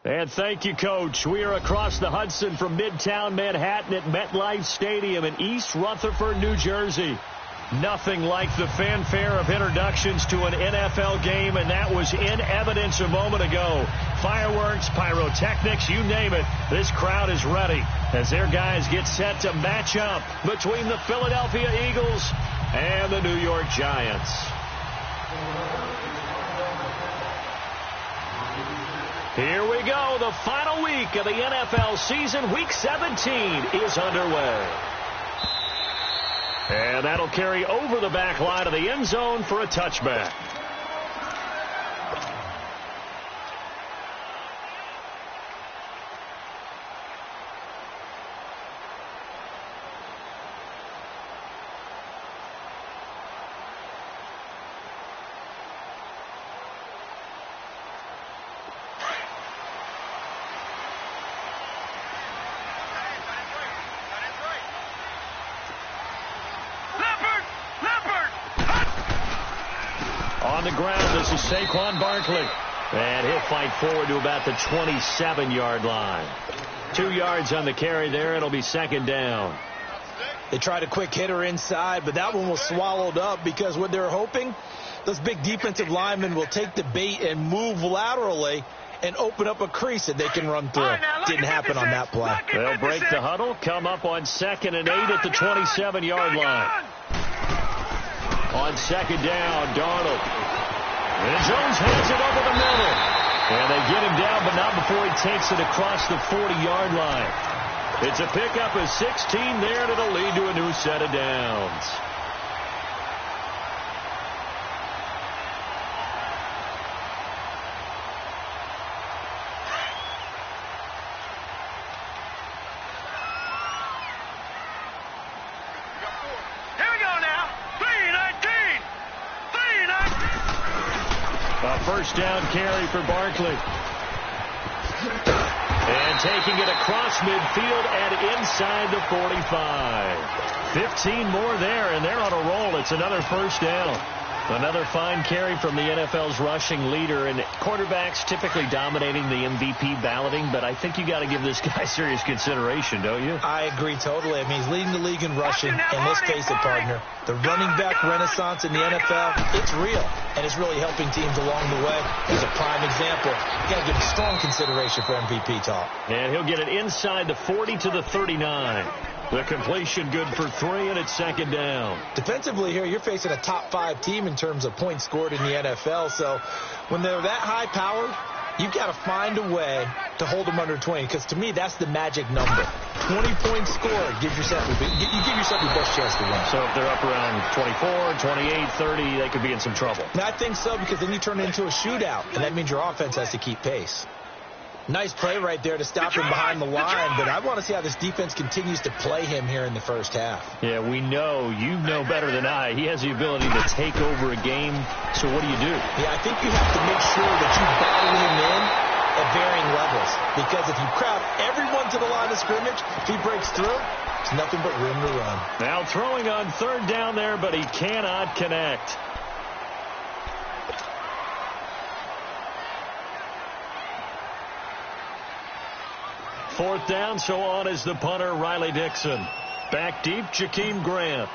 And thank you, Coach. We are across the Hudson from Midtown Manhattan at MetLife Stadium in East Rutherford, New Jersey. Nothing like the fanfare of introductions to an NFL game, and that was in evidence a moment ago. Fireworks, pyrotechnics, you name it. This crowd is ready as their guys get set to match up between the Philadelphia Eagles and the New York Giants. Here we go. The final week of the NFL season. Week 17 is underway. And that'll carry over the back line of the end zone for a touchback. On the ground, this is Saquon Barkley. And he'll fight forward to about the 27-yard line. 2 yards on the carry there. It'll be second down. They tried a quick hitter inside, but that one was swallowed up because what they're hoping, those big defensive linemen will take the bait and move laterally and open up a crease that they can run through. Didn't happen on that play. They'll break the huddle, come up on 2nd and 8 at the 27-yard line. On second down, Darnold. And Jones hands it over the middle. And they get him down, but not before he takes it across the 40-yard line. It's a pickup of 16 there, and it'll lead to a new set of downs. First down carry for Barkley. And taking it across midfield and inside the 45. 15 more there, and they're on a roll. It's another first down. Another fine carry from the NFL's rushing leader, and quarterbacks typically dominating the MVP balloting, but I think you got to give this guy serious consideration, don't you? I agree totally. I mean, he's leading the league in rushing, and let's face it, partner, the running back renaissance in the NFL, it's real, and it's really helping teams along the way. He's a prime example. You got to give him strong consideration for MVP talk. And he'll get it inside the 40 to the 39. The completion good for 3, and it's second down. Defensively here, you're facing a top-5 team in terms of points scored in the NFL. So when they're that high-powered, you've got to find a way to hold them under 20. Because to me, that's the magic number. 20 points scored. You give yourself your best chance to win. So if they're up around 24, 28, 30, they could be in some trouble. Now, I think so, because then you turn it into a shootout, and that means your offense has to keep pace. Nice play right there to stop him behind the line, but I want to see how this defense continues to play him here in the first half. Yeah, we know. You know better than I. He has the ability to take over a game, so what do you do? Yeah, I think you have to make sure that you battle him in at varying levels, because if you crowd everyone to the line of scrimmage, if he breaks through, it's nothing but room to run. Now throwing on third down there, but he cannot connect. Fourth down, so on is the punter, Riley Dixon. Back deep, Jakeem Grant.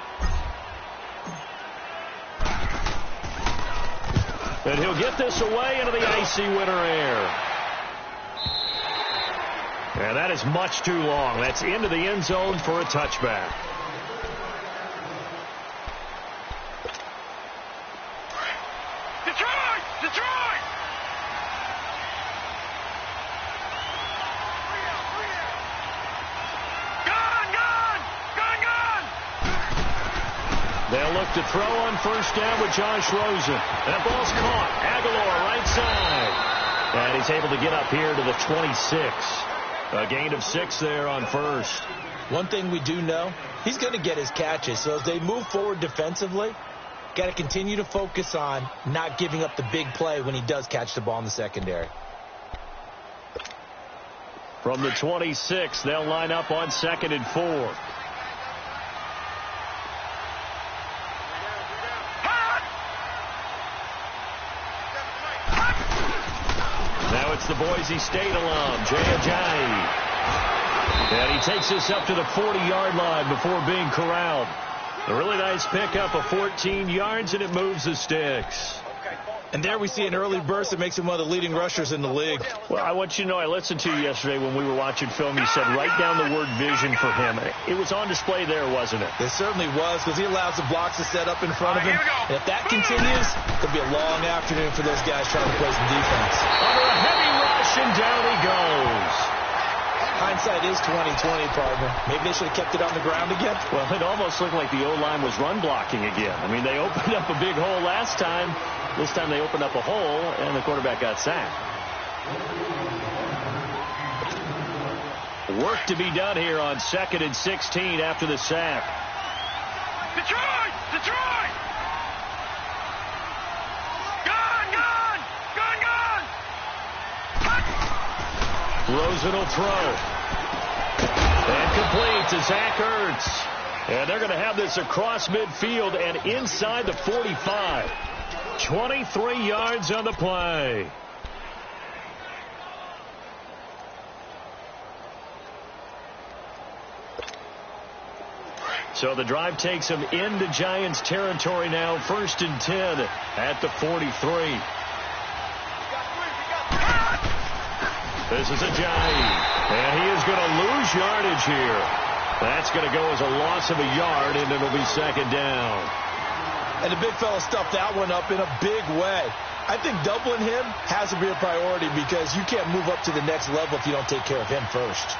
And he'll get this away into the icy winter air. And that is much too long. That's into the end zone for a touchback. They'll look to throw on first down with Josh Rosen. That ball's caught. Aguilar right side. And he's able to get up here to the 26. A gain of 6 there on first. One thing we do know, he's going to get his catches. So as they move forward defensively, got to continue to focus on not giving up the big play when he does catch the ball in the secondary. From the 26, they'll line up on 2nd and 4. It's the Boise State alum, Jay Ajayi. And he takes this up to the 40-yard line before being corralled. A really nice pickup of 14 yards, and it moves the sticks. And there we see an early burst that makes him one of the leading rushers in the league. Well, I want you to know, I listened to you yesterday when we were watching film. You said write down the word vision for him. It was on display there, wasn't it? It certainly was, because he allows the blocks to set up in front of him. And if that continues, it'll be a long afternoon for those guys trying to play some defense. Under a heavy rush, and down he goes. Hindsight is 20/20, partner. Maybe they should have kept it on the ground again. Well, it almost looked like the O-line was run blocking again. I mean, they opened up a big hole last time. This time they opened up a hole, and the quarterback got sacked. Work to be done here on 2nd and 16 after the sack. Detroit! Detroit! Gone! Gone! Gone! Gone! Rosen will throw. And complete to Zach Ertz. And they're going to have this across midfield and inside the 45. 23 yards on the play. So the drive takes them into Giants territory now. 1st and 10 at the 43. This is Ajayi. And he is going to lose yardage here. That's going to go as a loss of a yard, and it'll be 2nd down. And the big fella stuffed that one up in a big way. I think doubling him has to be a priority because you can't move up to the next level if you don't take care of him first.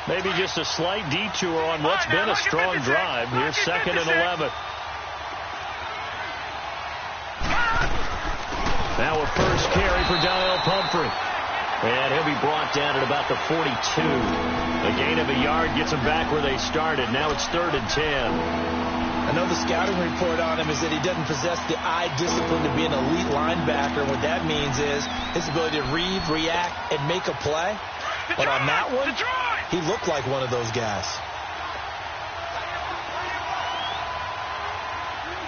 Maybe just a slight detour on what's been a strong drive. Here's 2nd and 11. Now a first carry for Donnell Pumphrey. And he'll be brought down at about the 42. A gain of a yard gets them back where they started. Now it's 3rd and 10. I know the scouting report on him is that he doesn't possess the eye discipline to be an elite linebacker. What that means is his ability to read, react, and make a play. But on that one, he looked like one of those guys.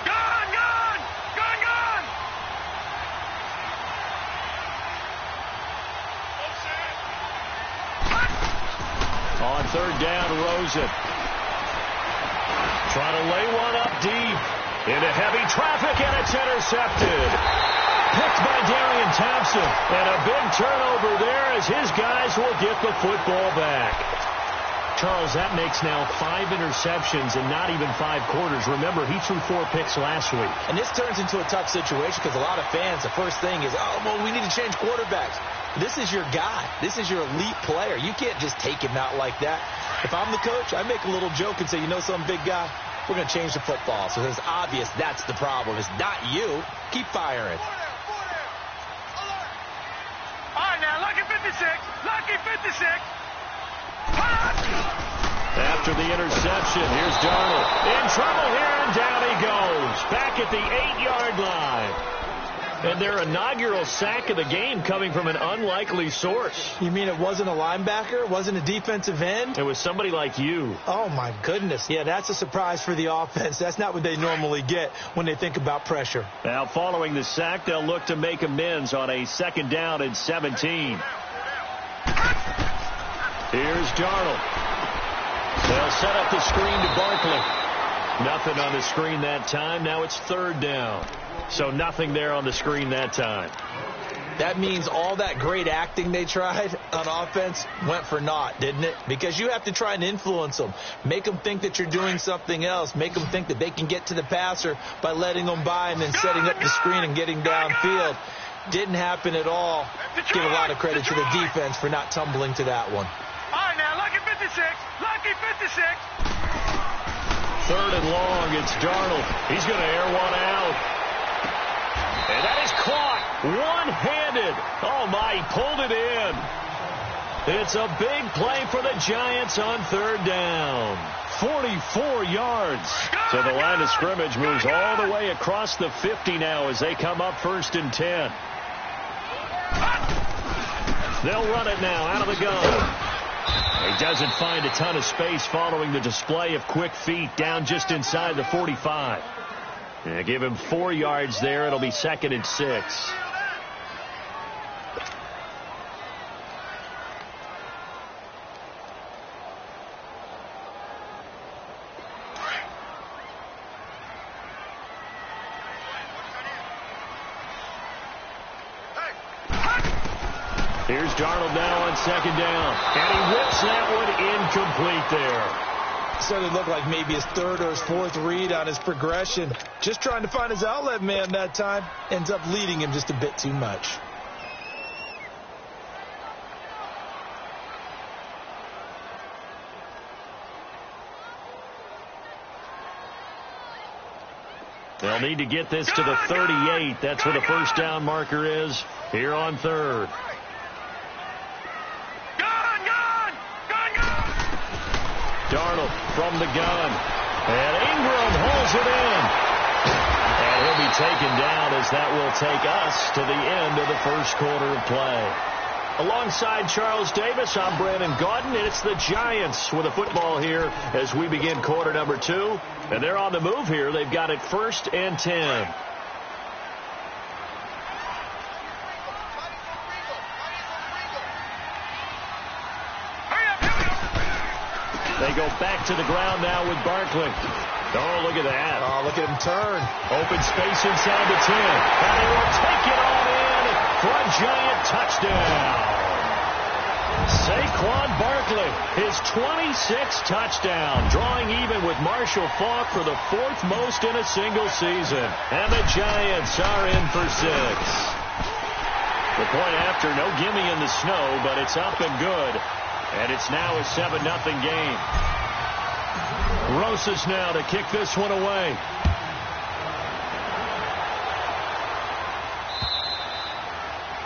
Gone! Gone! Gone! Gone! On 3rd down, Rosen. Trying to lay one up deep. Into heavy traffic, and it's intercepted. Picked by Darian Thompson. And a big turnover there as his guys will get the football back. Charles, that makes now 5 interceptions in not even 5 quarters. Remember, he threw 4 picks last week. And this turns into a tough situation because a lot of fans, the first thing is, oh, well, we need to change quarterbacks. This is your guy. This is your elite player. You can't just take him out like that. If I'm the coach, I make a little joke and say, you know, some big guy, we're going to change the football. So it's obvious that's the problem. It's not you. Keep firing. All right, now, lucky 56. Lucky 56. After the interception, here's Darnold. In trouble here, and down he goes. Back at the 8-yard line. And their inaugural sack of the game coming from an unlikely source. You mean it wasn't a linebacker? It wasn't a defensive end? It was somebody like you. Oh, my goodness. Yeah, that's a surprise for the offense. That's not what they normally get when they think about pressure. Now, following the sack, they'll look to make amends on a 2nd down and 17. Here's Darnold. They'll set up the screen to Barkley. Nothing on the screen that time. Now it's 3rd down. So nothing there on the screen that time. That means all that great acting they tried on offense went for naught, didn't it? Because you have to try and influence them. Make them think that you're doing something else. Make them think that they can get to the passer by letting them by and then setting up the screen and getting downfield. Didn't happen at all. Give a lot of credit to the defense for not tumbling to that one. All right, now, lucky 56. Lucky 56. 3rd and long, it's Darnold. He's going to air one out. And that is caught one-handed. Oh, my, he pulled it in. It's a big play for the Giants on third down. 44 yards. So the line of scrimmage moves all the way across the 50 now as they come up 1st and 10. They'll run it now out of the gun. He doesn't find a ton of space following the display of quick feet down just inside the 45. Give him 4 yards there. It'll be 2nd and 6. Here's Darnold now on 2nd down. And he whips that one incomplete there. Started to look like maybe his 3rd or his 4th read on his progression. Just trying to find his outlet man that time. Ends up leading him just a bit too much. They'll need to get this to the 38. That's where the first down marker is here on 3rd. Darnold from the gun. And Ingram holds it in. And he'll be taken down as that will take us to the end of the first quarter of play. Alongside Charles Davis, I'm Brandon Gaudin, and it's the Giants with the football here as we begin quarter number 2. And they're on the move here. They've got it 1st and 10. They go back to the ground now with Barkley. Oh, look at that. Oh, look at him turn. Open space inside the 10. And he will take it on in for a Giant touchdown. Saquon Barkley, his 26th touchdown, drawing even with Marshall Faulk for the 4th most in a single season. And the Giants are in for 6. The point after, no gimme in the snow, but it's up and good. And it's now a 7-0 game. Rosas now to kick this one away.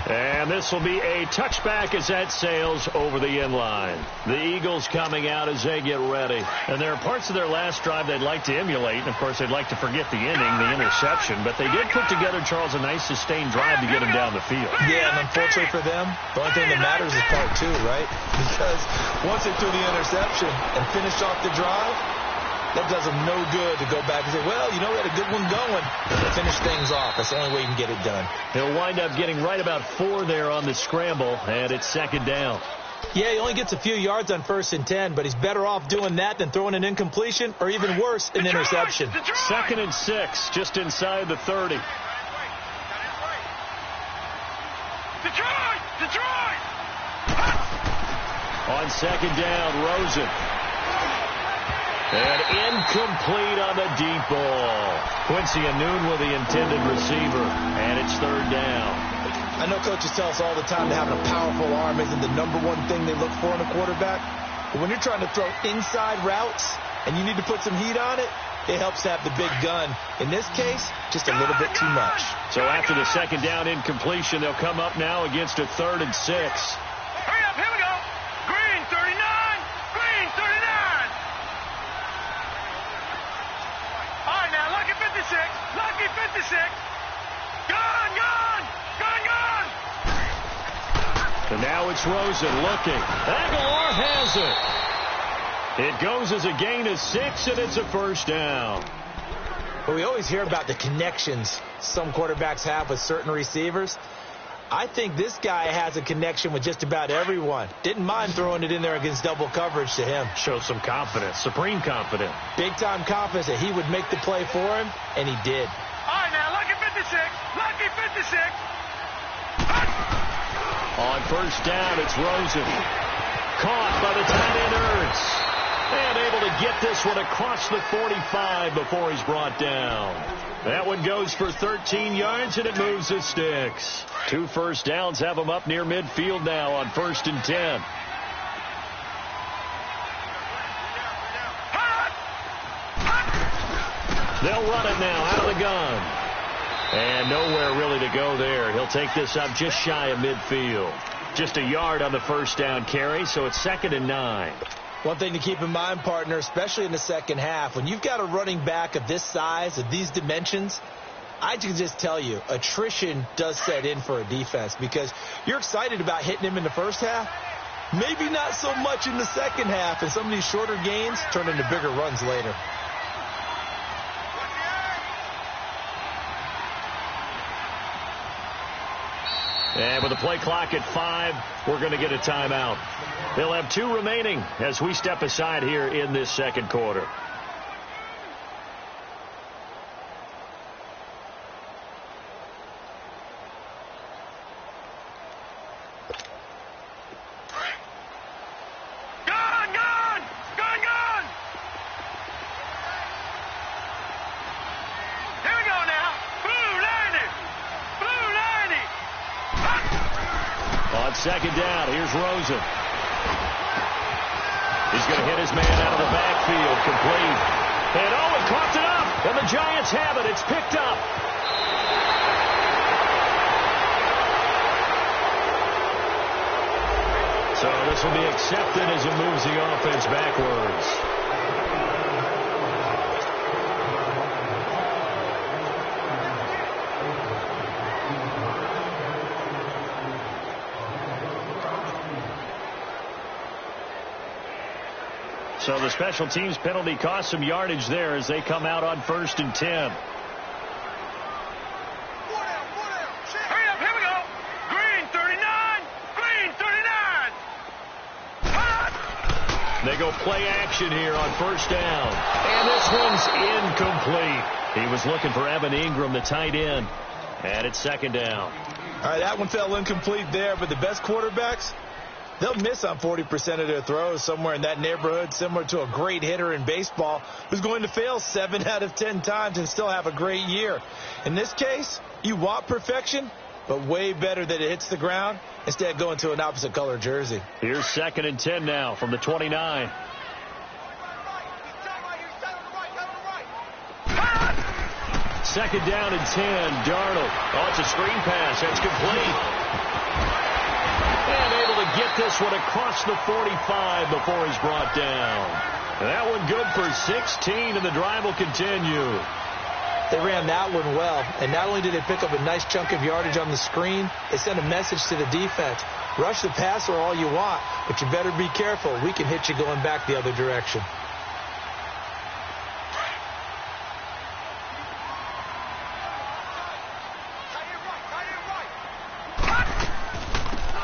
And this will be a touchback as that sails over the end line. The Eagles coming out as they get ready. And there are parts of their last drive they'd like to emulate. And, of course, they'd like to forget the inning, the interception. But they did put together, Charles, a nice sustained drive to get them down the field. Yeah, and unfortunately for them, the only thing that matters is part 2, right? Because once they threw the interception and finished off the drive, that does them no good to go back and say, well, you know, we had a good one going. Finish things off. That's the only way you can get it done. He'll wind up getting right about 4 there on the scramble, and it's 2nd down. Yeah, he only gets a few yards on 1st and 10, but he's better off doing that than throwing an incompletion or even worse, an interception. 2nd and 6, just inside the 30. Detroit! On 2nd down, Rosen. And incomplete on the deep ball. Quincy Anoon with the intended receiver. And it's 3rd down. I know coaches tell us all the time that having a powerful arm isn't the #1 thing they look for in a quarterback. But when you're trying to throw inside routes and you need to put some heat on it, it helps to have the big gun. In this case, just a little bit too much. So after the 2nd down incompletion, they'll come up now against a 3rd and 6. Hurry up, here we go. Green 39. Green 39. All right, now, lucky 56. Lucky 56. Gone. And now it's Rosen looking. Aguilar has it. It goes as a gain of 6, and it's a 1st down. Well, we always hear about the connections some quarterbacks have with certain receivers. I think this guy has a connection with just about everyone. Didn't mind throwing it in there against double coverage to him. Shows some confidence, supreme confidence. Big-time confidence that he would make the play for him, and he did. All right, now, lucky 56. Lucky 56. On 1st down, it's Rosen. Caught by the tight end Ertz. And able to get this one across the 45 before he's brought down. That one goes for 13 yards, and it moves the sticks. 2 first downs have them up near midfield now on 1st and 10. They'll run it now out of the gun. And nowhere really to go there. He'll take this up just shy of midfield. Just a yard on the first down carry, so it's 2nd and 9. One thing to keep in mind, partner, especially in the second half, when you've got a running back of this size, of these dimensions, I can just tell you, attrition does set in for a defense because you're excited about hitting him in the first half. Maybe not so much in the second half, and some of these shorter gains turn into bigger runs later. And with the play clock at 5, we're going to get a timeout. They'll have 2 remaining as we step aside here in this second quarter. Second down. Here's Rosen. He's going to hit his man out of the backfield. Complete. And it caught it up. And the Giants have it. It's picked up. So this will be accepted as it moves the offense backwards. So the special teams penalty cost some yardage there as they come out on 1st and 10. Hurry up, here we go. Green 39, green 39. They go play action here on 1st down. And this one's incomplete. He was looking for Evan Ingram, the tight end. And it's 2nd down. All right, that one fell incomplete there, but the best quarterbacks, they'll miss on 40% of their throws, somewhere in that neighborhood, similar to a great hitter in baseball who's going to fail 7 out of 10 times and still have a great year. In this case, you want perfection, but way better that it hits the ground instead of going to an opposite color jersey. Here's 2nd and 10 now from the 29. Second down and 10. Darnold. Oh, it's a screen pass. That's complete. And able to get this one across the 45 before he's brought down. And that one good for 16, and the drive will continue. They ran that one well, and not only did they pick up a nice chunk of yardage on the screen, they sent a message to the defense. Rush the passer all you want, but you better be careful. We can hit you going back the other direction.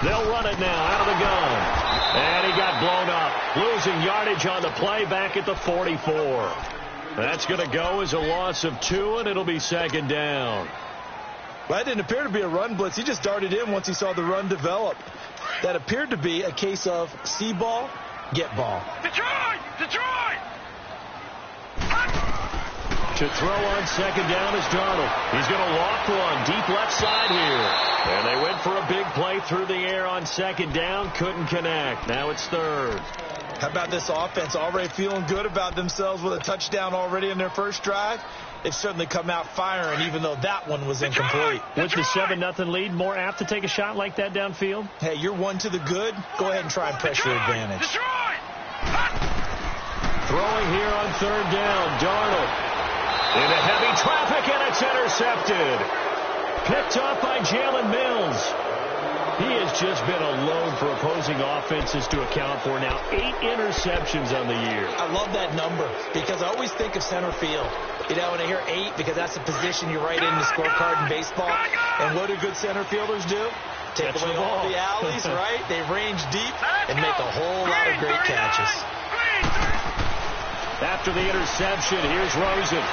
They'll run it now out of the gun. And he got blown up. Losing yardage on the play back at the 44. That's going to go as a loss of 2, and it'll be 2nd down. Well, that didn't appear to be a run blitz. He just darted in once he saw the run develop. That appeared to be a case of see ball, get ball. Detroit! Detroit! To throw on 2nd down is Darnold. He's going to loft one deep left side here. And they went for a big play through the air on 2nd down. Couldn't connect. Now it's 3rd. How about this offense already feeling good about themselves with a touchdown already in their first drive? They've certainly come out firing, even though that one was incomplete. With the 7-0 lead, more apt to take a shot like that downfield? Hey, you're one to the good. Go ahead and try and press your advantage. Throwing here on 3rd down. Darnold into heavy traffic, and it's intercepted. Picked off by Jalen Mills. He has just been a load for opposing offenses to account for now. 8 interceptions on the year. I love that number because I always think of center field. You know, when I hear 8, because that's the position you write in the scorecard in baseball. And what do good center fielders do? Take away all the alleys, right? They range deep and make a whole lot of great catches. After the interception, here's Rosen.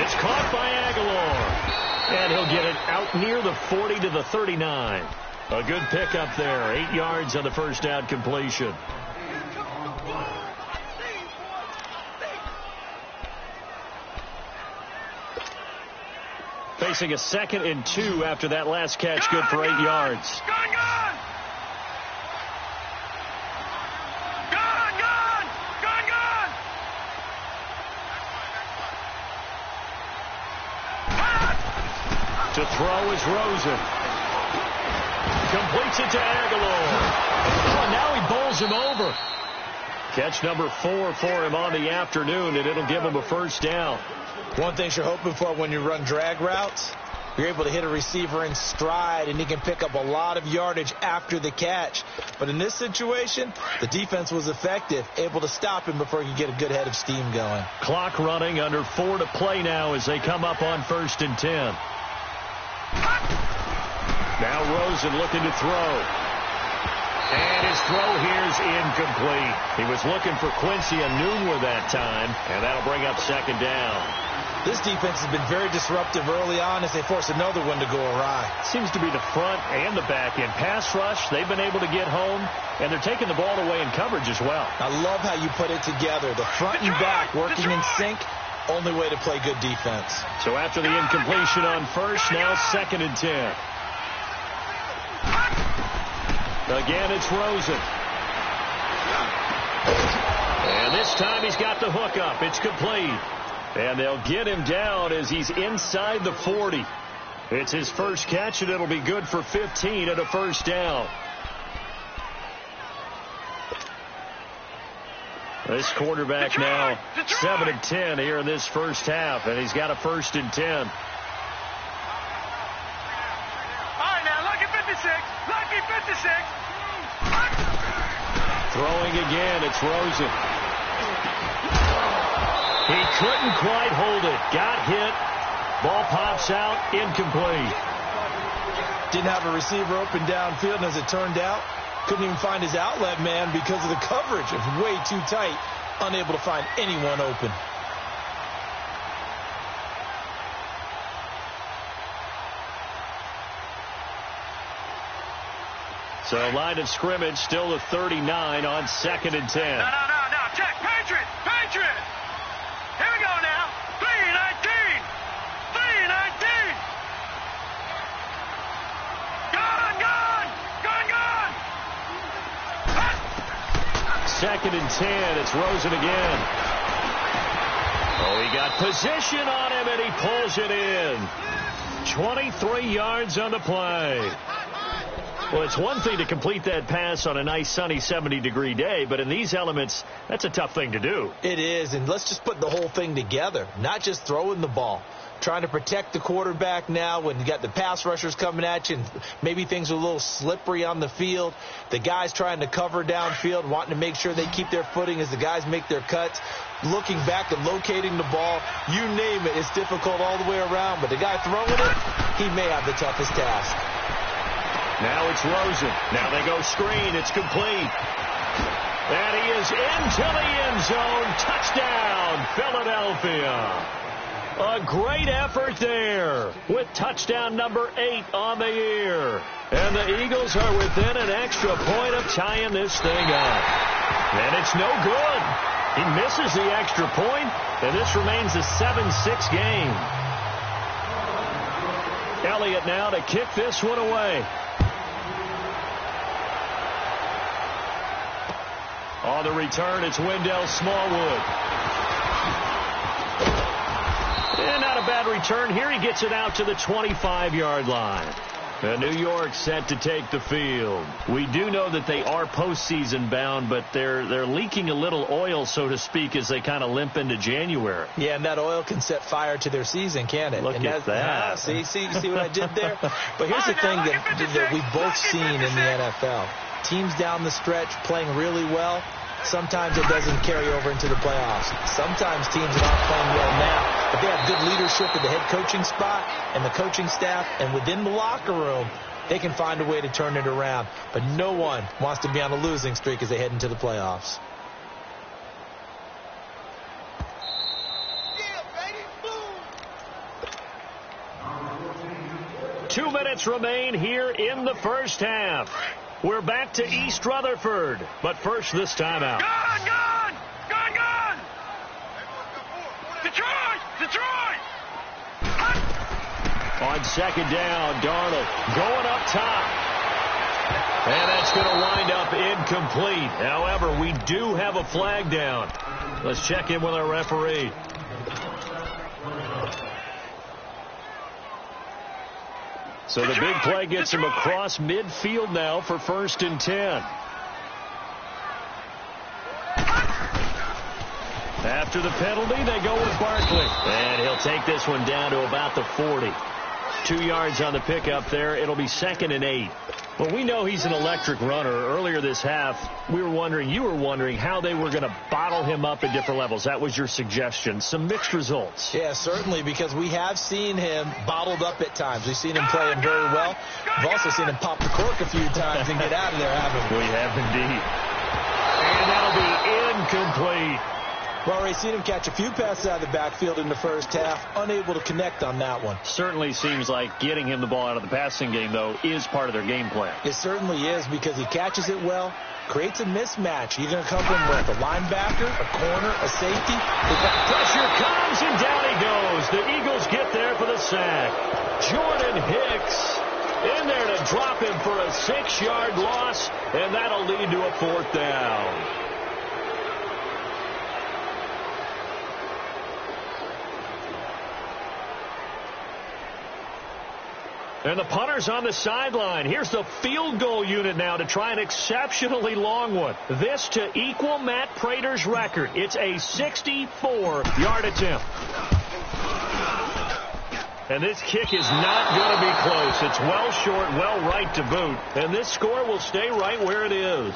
It's caught by Aguilar. And he'll get it out near the 40 to the 39. A good pickup there. 8 yards on the first down completion. Facing a 2nd and 2 after that last catch. Good for 8 yards. To throw is Rosen. Completes it to Aguilar. Oh, now he bowls him over. Catch number 4 for him on the afternoon, and it'll give him a first down. One thing you're hoping for when you run drag routes, you're able to hit a receiver in stride, and he can pick up a lot of yardage after the catch. But in this situation, the defense was effective, able to stop him before he could get a good head of steam going. Clock running, under 4 to play now as they come up on 1st and 10. Now Rosen looking to throw. And his throw here is incomplete. He was looking for Quincy Enunwa that time, and that'll bring up 2nd down. This defense has been very disruptive early on as they force another one to go awry. Seems to be the front and the back end. Pass rush, they've been able to get home, and they're taking the ball away in coverage as well. I love how you put it together. The front and back working in sync, only way to play good defense. So after the incompletion on 1st, now 2nd and 10. Again, it's Rosen. And this time he's got the hook up. It's complete. And they'll get him down as he's inside the 40. It's his first catch, and it'll be good for 15 and a first down. This quarterback now 7 of 10 here in this first half, and he's got a 1st and 10. All right, now, lucky 56. Lucky 56. Throwing again, it's Rosen. He couldn't quite hold it. Got hit. Ball pops out, incomplete. Didn't have a receiver open downfield, and as it turned out, couldn't even find his outlet man because of the coverage. It was way too tight, unable to find anyone open. So line of scrimmage still the 39 on 2nd and 10. No. Check. Patriot. Here we go now. 3-19. Gone. 2nd and 10. It's Rosen again. Oh, he got position on him, and he pulls it in. 23 yards on the play. Well, it's one thing to complete that pass on a nice sunny 70-degree day, but in these elements, that's a tough thing to do. It is, and let's just put the whole thing together, not just throwing the ball. Trying to protect the quarterback now when you got the pass rushers coming at you, and maybe things are a little slippery on the field. The guys trying to cover downfield, wanting to make sure they keep their footing as the guys make their cuts. Looking back and locating the ball, you name it, it's difficult all the way around, but the guy throwing it, he may have the toughest task. Now it's Rosen. Now they go screen. It's complete. And he is into the end zone. Touchdown, Philadelphia. A great effort there with touchdown number 8 on the year. And the Eagles are within an extra point of tying this thing up. And it's no good. He misses the extra point, and this remains a 7-6 game. Elliott now to kick this one away. On the return, it's Wendell Smallwood. And not a bad return here. He gets it out to the 25-yard line. And New York set to take the field. We do know that they are postseason bound, but they're leaking a little oil, so to speak, as they kind of limp into January. Yeah, and that oil can set fire to their season, can't it? Look and at that. See what I did there? But here's the thing that we've both seen in the NFL. Teams down the stretch playing really well. Sometimes it doesn't carry over into the playoffs. Sometimes teams are not playing well now, but they have good leadership at the head coaching spot and the coaching staff, and within the locker room, they can find a way to turn it around. But no one wants to be on a losing streak as they head into the playoffs. Yeah, baby. Boom. 2 minutes remain here in the first half. We're back to East Rutherford, but first this timeout. Gone! Detroit! On 2nd down, Darnold going up top. And that's going to wind up incomplete. However, we do have a flag down. Let's check in with our referee. So the big play gets him across midfield now for 1st and 10. After the penalty, they go with Barkley. And he'll take this one down to about the 40. 2 yards on the pickup there. It'll be 2nd and 8. Well, we know he's an electric runner. Earlier this half, you were wondering how they were going to bottle him up at different levels. That was your suggestion. Some mixed results. Yeah, certainly, because we have seen him bottled up at times. We've seen him play him very well. We've also seen him pop the cork a few times and get out of there, haven't we? We have indeed. And that'll be incomplete. We've already seen him catch a few passes out of the backfield in the first half, unable to connect on that one. Certainly seems like getting him the ball out of the passing game, though, is part of their game plan. It certainly is, because he catches it well, creates a mismatch. You're going to cover him with a linebacker, a corner, a safety. Pressure comes, and down he goes. The Eagles get there for the sack. Jordan Hicks in there to drop him for a 6-yard loss, and that'll lead to a 4th down. And the punter's on the sideline. Here's the field goal unit now to try an exceptionally long one. This to equal Matt Prater's record. It's a 64-yard attempt. And this kick is not going to be close. It's well short, well right to boot. And this score will stay right where it is.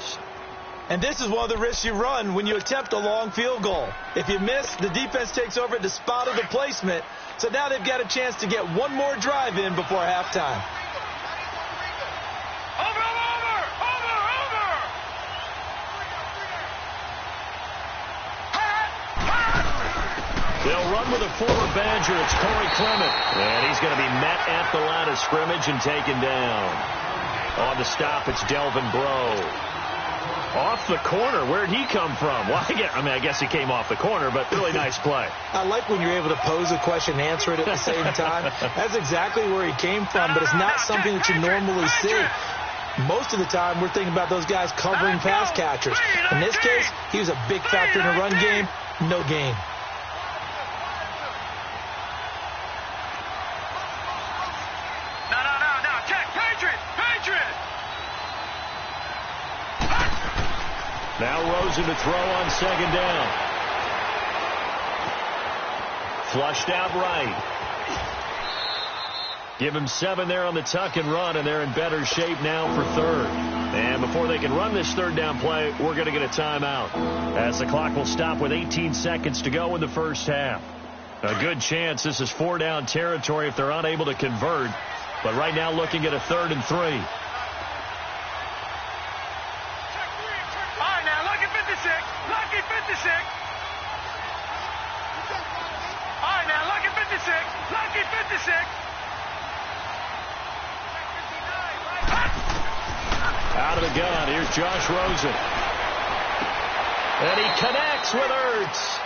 And this is one of the risks you run when you attempt a long field goal. If you miss, the defense takes over at the spot of the placement. So now they've got a chance to get one more drive in before halftime. Over! They'll run with a former Badger. It's Corey Clement. And he's going to be met at the line of scrimmage and taken down. On the stop, it's Delvin Breaux. Off the corner. Where'd he come from? Well, I guess he came off the corner, but really nice play. I like when you're able to pose a question and answer it at the same time. That's exactly where he came from, but it's not something that you normally see. Most of the time, we're thinking about those guys covering pass catchers. In this case, he was a big factor in the run game. No gain. No. Check. Patriot! Now Rosen to throw on 2nd down. Flushed out right. Give him 7 there on the tuck and run, and they're in better shape now for 3rd. And before they can run this 3rd down play, we're going to get a timeout, as the clock will stop with 18 seconds to go in the first half. A good chance this is 4-down territory if they're unable to convert. But right now looking at a 3rd and 3. Lucky 56. All right, now, lucky 56. Lucky 56. Out of the gun, here's Josh Rosen. And he connects with Ertz.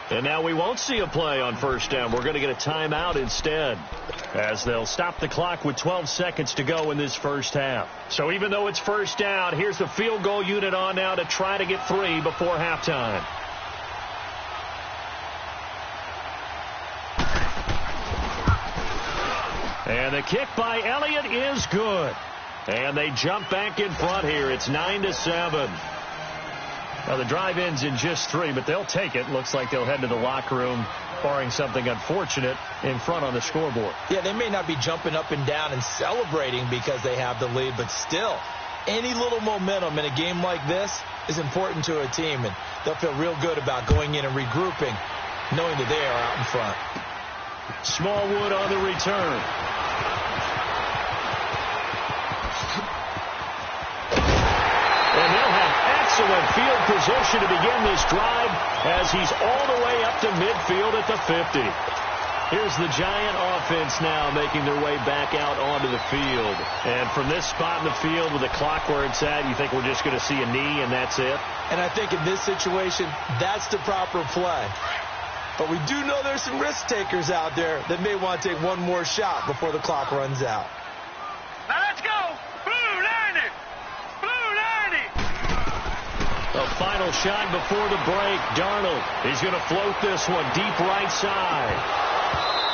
And now we won't see a play on 1st down. We're going to get a timeout instead, as they'll stop the clock with 12 seconds to go in this first half. So even though it's 1st down, here's the field goal unit on now to try to get 3 before halftime. And the kick by Elliott is good. And they jump back in front here. It's 9-7. Now, the drive ends in just 3, but they'll take it. Looks like they'll head to the locker room, barring something unfortunate, in front on the scoreboard. Yeah, they may not be jumping up and down and celebrating because they have the lead, but still, any little momentum in a game like this is important to a team, and they'll feel real good about going in and regrouping, knowing that they are out in front. Smallwood on the return. And they'll have excellent field position to begin this drive as he's all the way up to midfield at the 50. Here's the Giant offense now making their way back out onto the field. And from this spot in the field with the clock where it's at, you think we're just going to see a knee and that's it? And I think in this situation, that's the proper play. But we do know there's some risk takers out there that may want to take one more shot before the clock runs out. Now let's go. Blue 90. Blue 90. A final shot before the break. Darnold, he's going to float this one deep right side.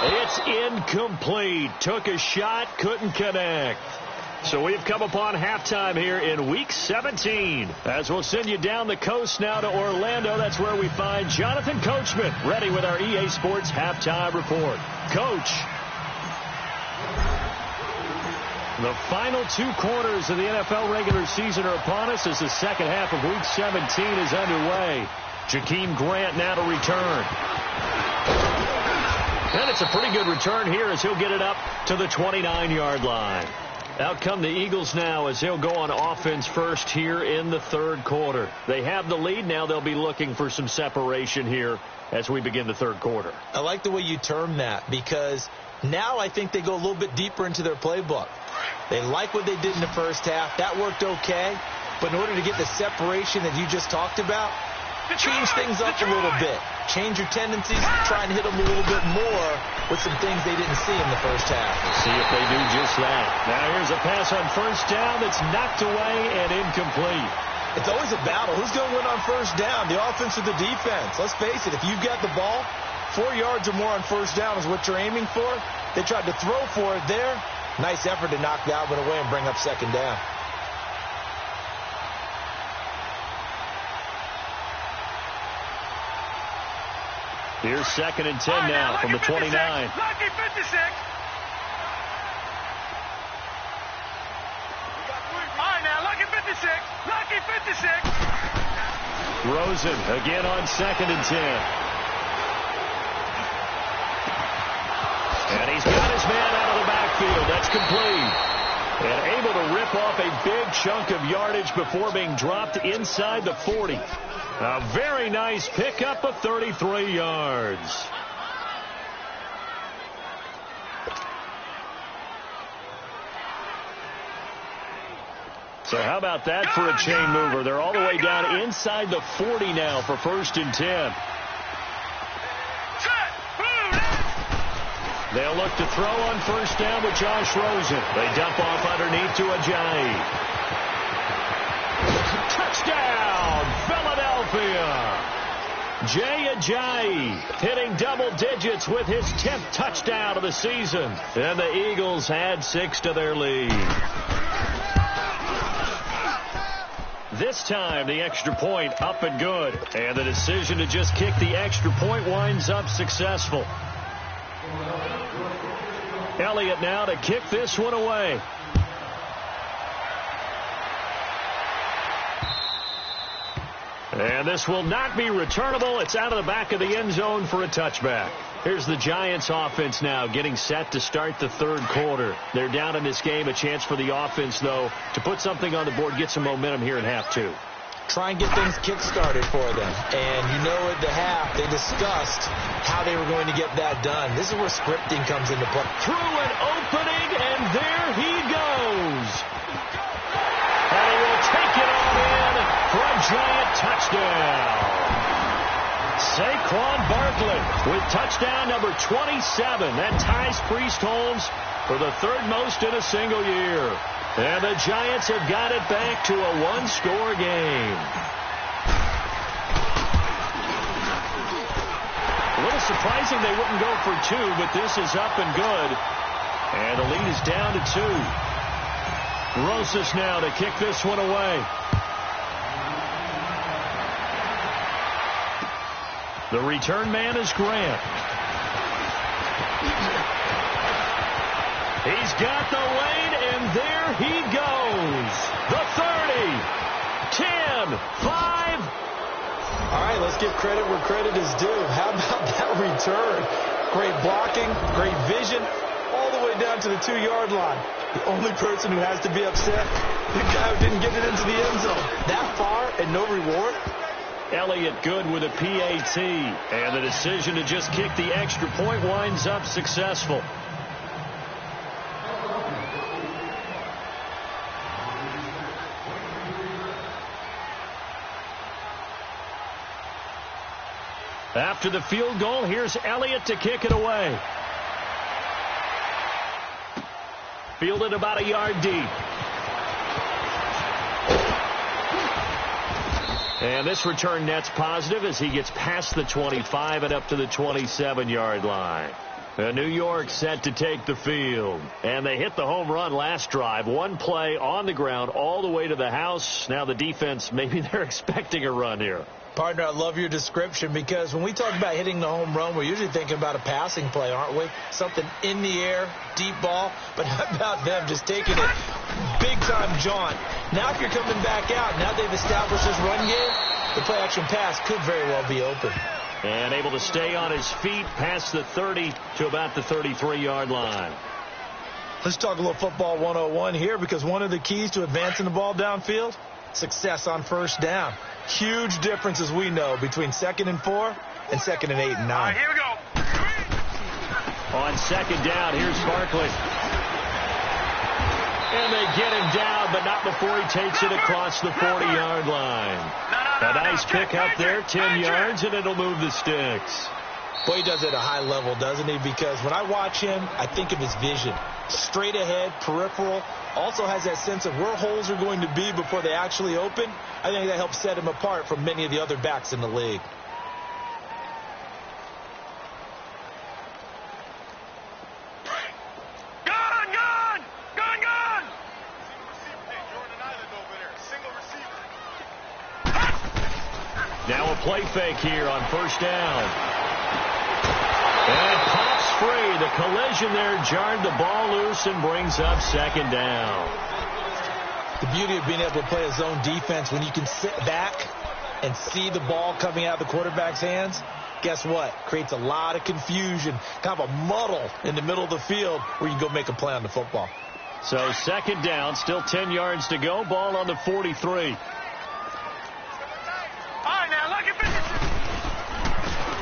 It's incomplete. Took a shot, couldn't connect. So we've come upon halftime here in Week 17. As we'll send you down the coast now to Orlando. That's where we find Jonathan Coachman ready with our EA Sports Halftime Report. Coach. The final 2 quarters of the NFL regular season are upon us as the second half of Week 17 is underway. Jakeem Grant now to return. And it's a pretty good return here as he'll get it up to the 29-yard line. Out come the Eagles now as they'll go on offense first here in the third quarter. They have the lead. Now they'll be looking for some separation here as we begin the third quarter. I like the way you term that because now I think they go a little bit deeper into their playbook. They like what they did in the first half. That worked okay. But in order to get the separation that you just talked about, change things up a little bit. Change your tendencies, try and hit them a little bit more with some things they didn't see in the first half. See if they do just that. Now here's a pass on first down that's knocked away and incomplete. It's always a battle. Who's going to win on first down, the offense or the defense? Let's face it, if you've got the ball, 4 yards or more on first down is what you're aiming for. They tried to throw for it there. Nice effort to knock that one away and bring up second down. Here's 2nd and 10 now from the 29. Lucky 56. All right, now, lucky 56. Lucky 56. Rosen again on 2nd and 10. And he's got his man out of the backfield. That's complete. And able to rip off a big chunk of yardage before being dropped inside the 40. A very nice pickup of 33 yards. So how about that for a chain mover? They're all the way down inside the 40 now for 1st and 10. They'll look to throw on first down with Josh Rosen. They dump off underneath to Ajayi. Touchdown, Philadelphia. Jay Ajayi hitting double digits with his 10th touchdown of the season. And the Eagles add 6 to their lead. This time, the extra point up and good. And the decision to just kick the extra point winds up successful. Elliott now to kick this one away. And this will not be returnable. It's out of the back of the end zone for a touchback. Here's the Giants offense now getting set to start the third quarter. They're down in this game. A chance for the offense, though, to put something on the board, get some momentum here in half 2. Try and get things kick-started for them. And you know at the half, they discussed how they were going to get that done. This is where scripting comes into play. Through an opening, and there he goes. And he will take it on in for a Giant touchdown. Saquon Barkley with touchdown number 27. That ties Priest Holmes for the 3rd most in a single year. And the Giants have got it back to a 1-score game. A little surprising they wouldn't go for 2, but this is up and good. And the lead is down to 2. Rosas now to kick this one away. The return man is Grant. He's got the lane, and there he goes. The 30, 10, 5. All right, let's give credit where credit is due. How about that return? Great blocking, great vision, all the way down to the 2-yard line. The only person who has to be upset, the guy who didn't get it into the end zone. That far and no reward? Elliott good with a PAT. And the decision to just kick the extra point winds up successful. After the field goal, here's Elliott to kick it away. Fielded about a yard deep. And this return net's positive as he gets past the 25 and up to the 27-yard line. New York set to take the field. And they hit the home run last drive. One play on the ground all the way to the house. Now the defense, maybe they're expecting a run here. Partner, I love your description because when we talk about hitting the home run, we're usually thinking about a passing play, aren't we? Something in the air, deep ball. But how about them just taking it big-time jaunt? Now if you're coming back out, now they've established this run game, the play-action pass could very well be open. And able to stay on his feet past the 30 to about the 33-yard line. Let's talk a little football 101 here because one of the keys to advancing the ball downfield, success on first down. Huge difference, as we know, between 2nd and 4 and 2nd and 8 and 9. All right, here we go. On second down, here's Barkley. And they get him down, but not before he takes it across the 40-yard line. A nice pick up there, 10 yards, and it'll move the sticks. Boy, he does it at a high level, doesn't he? Because when I watch him, I think of his vision. Straight ahead, peripheral, also has that sense of where holes are going to be before they actually open. I think that helps set him apart from many of the other backs in the league. Now a play fake here on first down. And it pops free. The collision there jarred the ball loose and brings up second down. The beauty of being able to play a zone defense when you can sit back and see the ball coming out of the quarterback's hands, guess what? Creates a lot of confusion, kind of a muddle in the middle of the field where you can go make a play on the football. So second down, still 10 yards to go. Ball on the 43.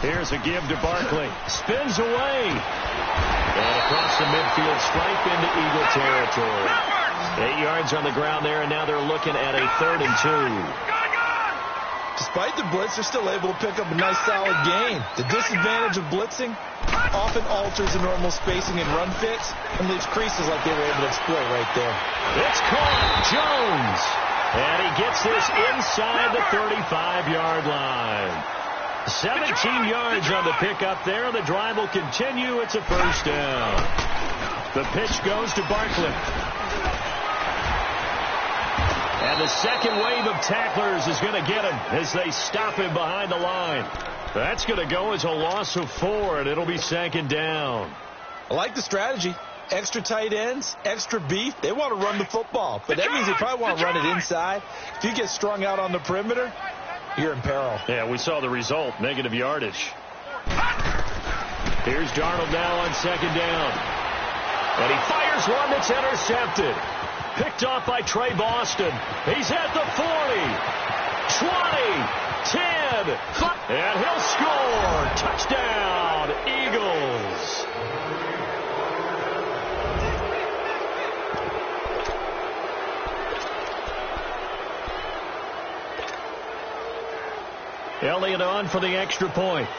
Here's a give to Barkley. Spins away. And across the midfield stripe into Eagle territory. 8 yards on the ground there, and now they're looking at a 3rd and 2. Despite the blitz, they're still able to pick up a nice solid gain. The disadvantage of blitzing often alters the normal spacing and run fits and leaves creases like they were able to exploit right there. It's caught. Jones. And he gets this inside the 35-yard line. 17 yards on the pickup there. The drive will continue. It's a first down. The pitch goes to Barkley. And the second wave of tacklers is going to get him as they stop him behind the line. That's going to go as a loss of 4, and it'll be second down. I like the strategy. Extra tight ends, extra beef. They want to run the football, but that means they probably want to run it inside. If you get strung out on the perimeter, you're in peril. Yeah, we saw the result, negative yardage. Here's Darnold now on second down. And he fires one that's intercepted. Picked off by Trey Boston. He's at the 40, 20, 10, and he'll score. Touchdown, Eagles. Elliott on for the extra point.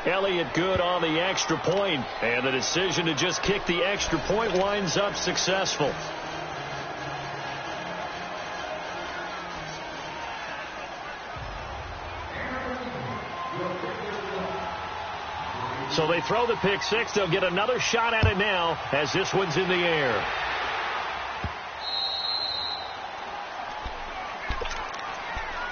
Elliott good on the extra point, and the decision to just kick the extra point winds up successful. So they throw the pick six. They'll get another shot at it now as this one's in the air.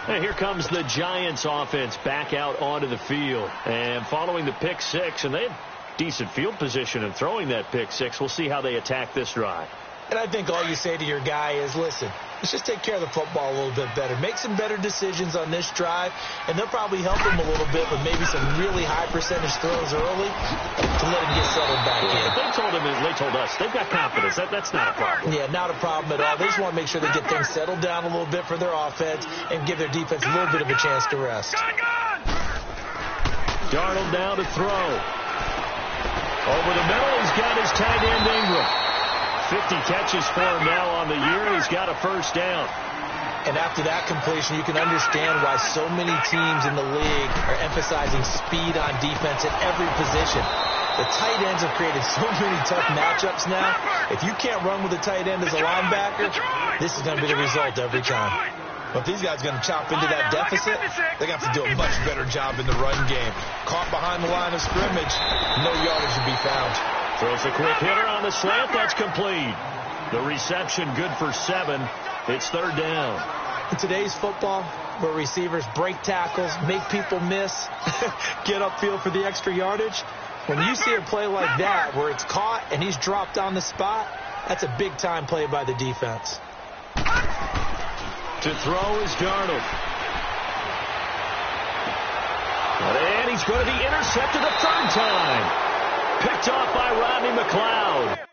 And here comes the Giants offense back out onto the field. And following the pick six, and they have decent field position in throwing that pick six. We'll see how they attack this drive. And I think all you say to your guy is, listen, let's just take care of the football a little bit better. Make some better decisions on this drive, and they'll probably help him a little bit, but maybe some really high percentage throws early to let him get settled back in. They told him, they told us, they've got confidence. That's not a problem. Yeah, not a problem at all. They just want to make sure they get things settled down a little bit for their offense and give their defense a little bit of a chance to rest. Darnold now to throw. Over the middle, he's got his tight end Ingram. 50 catches for him now on the year. He's got a first down. And after that completion, you can understand why so many teams in the league are emphasizing speed on defense at every position. The tight ends have created so many tough matchups now. If you can't run with a tight end as a linebacker, this is going to be the result every time. But these guys are going to chop into that deficit. They're going to have to do a much better job in the run game. Caught behind the line of scrimmage, no yardage to be found. Throws a quick hitter on the slant. That's complete. The reception good for 7. It's third down. In today's football, where receivers break tackles, make people miss, get upfield for the extra yardage, when you see a play like that where it's caught and he's dropped on the spot, that's a big-time play by the defense. To throw is Darnold. And he's going to be intercepted a third time. Picked off by Rodney McLeod.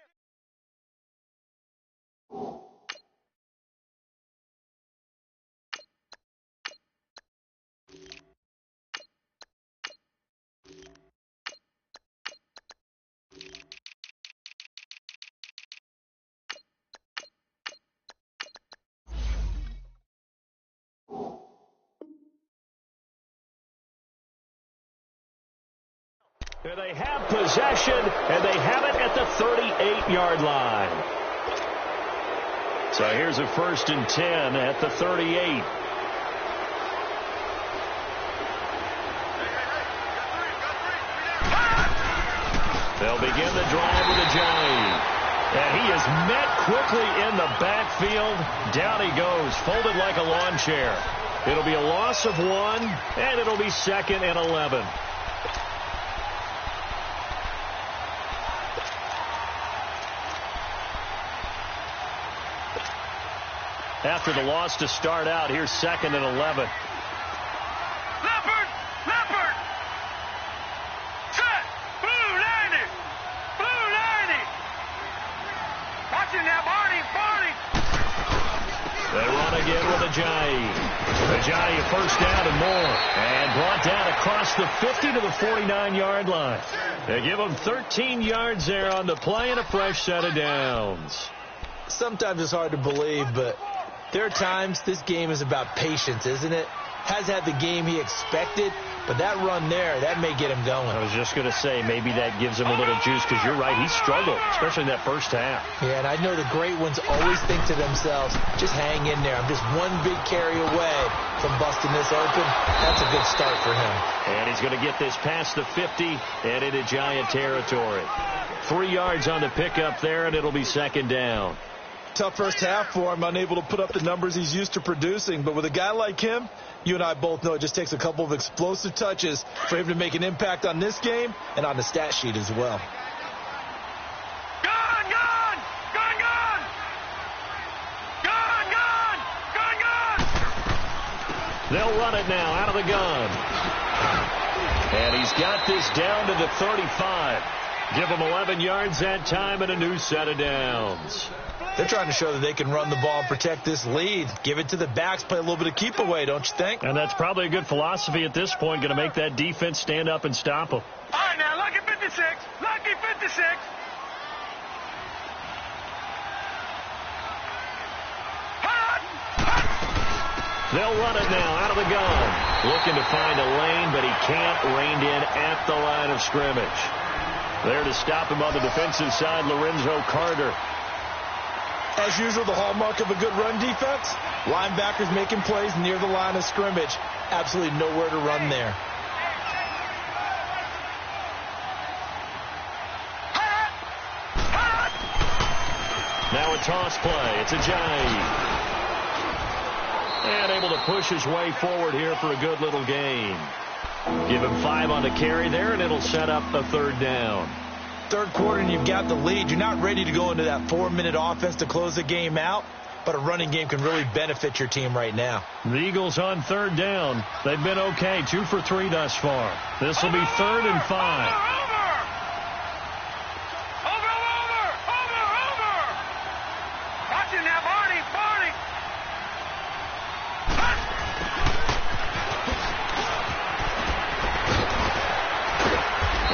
And they have possession, and they have it at the 38-yard line. So here's a 1st and 10 at the 38. They'll begin the drive with a jive. And he is met quickly in the backfield. Down he goes, folded like a lawn chair. It'll be a loss of 1, and it'll be 2nd and 11. After the loss to start out, here's 2nd and 11. Leopard! Leopard! Set! Blue 90! Blue 90! Watching now, Barney! Barney! They run again with Ajayi. Ajayi, 1st down and more. And brought down across the 50 to the 49-yard line. They give him 13 yards there on the play and a fresh set of downs. Sometimes it's hard to believe, but there are times this game is about patience, isn't it? Has had the game he expected, but that run there, that may get him going. I was just going to say, maybe that gives him a little juice, because you're right, he struggled, especially in that first half. Yeah, and I know the great ones always think to themselves, just hang in there. I'm just one big carry away from busting this open. That's a good start for him. And he's going to get this past the 50 and into Giant territory. 3 yards on the pickup there, and it'll be 2nd down. Tough first half for him, unable to put up the numbers he's used to producing. But with a guy like him, you and I both know it just takes a couple of explosive touches for him to make an impact on this game and on the stat sheet as well. Gone! Gone! Gone! Gone! Gone! Gone! Gone! Gone! They'll run it now out of the gun. And he's got this down to the 35. Give him 11 yards that time and a new set of downs. They're trying to show that they can run the ball and protect this lead. Give it to the backs, play a little bit of keep away, don't you think? And that's probably a good philosophy at this point, going to make that defense stand up and stop them. All right, now, lucky 56. Lucky 56. They'll run it now out of the gun. Looking to find a lane, but he can't. Reined in at the line of scrimmage. There to stop him on the defensive side, Lorenzo Carter. As usual, the hallmark of a good run defense, linebackers making plays near the line of scrimmage. Absolutely nowhere to run there. Now a toss play. It's Ajayi. And able to push his way forward here for a good little gain. Give him 5 on the carry there, and it'll set up a 3rd down. Third quarter and you've got the lead. You're not ready to go into that 4-minute offense to close the game out, but a running game can really benefit your team right now. The Eagles on 3rd down. They've been okay, 2 for 3 thus far. This will be 3rd and 5. Over! Watching now, Barney! Barney!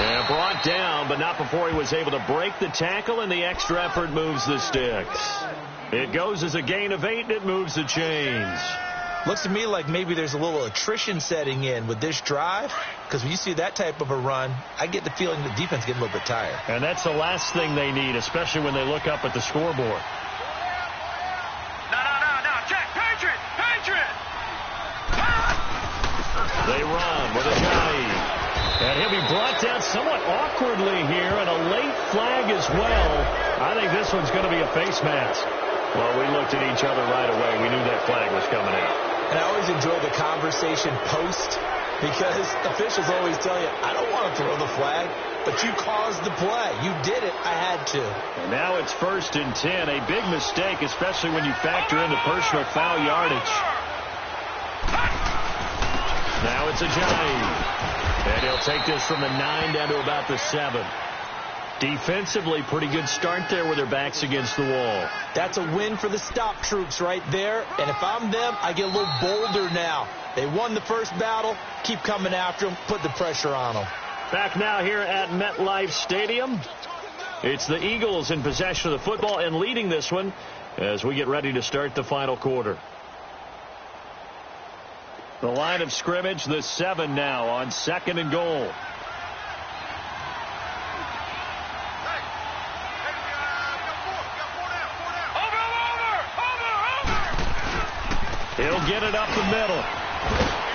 And brought down, but not before he was able to break the tackle, and the extra effort moves the sticks. It goes as a gain of 8, and it moves the chains. Looks to me like maybe there's a little attrition setting in with this drive, because when you see that type of a run, I get the feeling the defense gets a little bit tired. And that's the last thing they need, especially when they look up at the scoreboard. No. Check. Patriot! brought down somewhat awkwardly here, and a late flag as well. I think this one's going to be a face mask. Well, we looked at each other right away. We knew that flag was coming out. And I always enjoy the conversation post, because officials always tell you, I don't want to throw the flag, but you caused the play. You did it. I had to. And now it's 1st and 10. A big mistake, especially when you factor in the personal foul yardage. Now it's Ajayi. And he'll take this from the 9 down to about the 7. Defensively, pretty good start there with their backs against the wall. That's a win for the stop troops right there. And if I'm them, I get a little bolder now. They won the first battle. Keep coming after them. Put the pressure on them. Back now here at MetLife Stadium. It's the Eagles in possession of the football and leading this one as we get ready to start the final quarter. The line of scrimmage, the 7 now on 2nd and goal. He'll get it up the middle.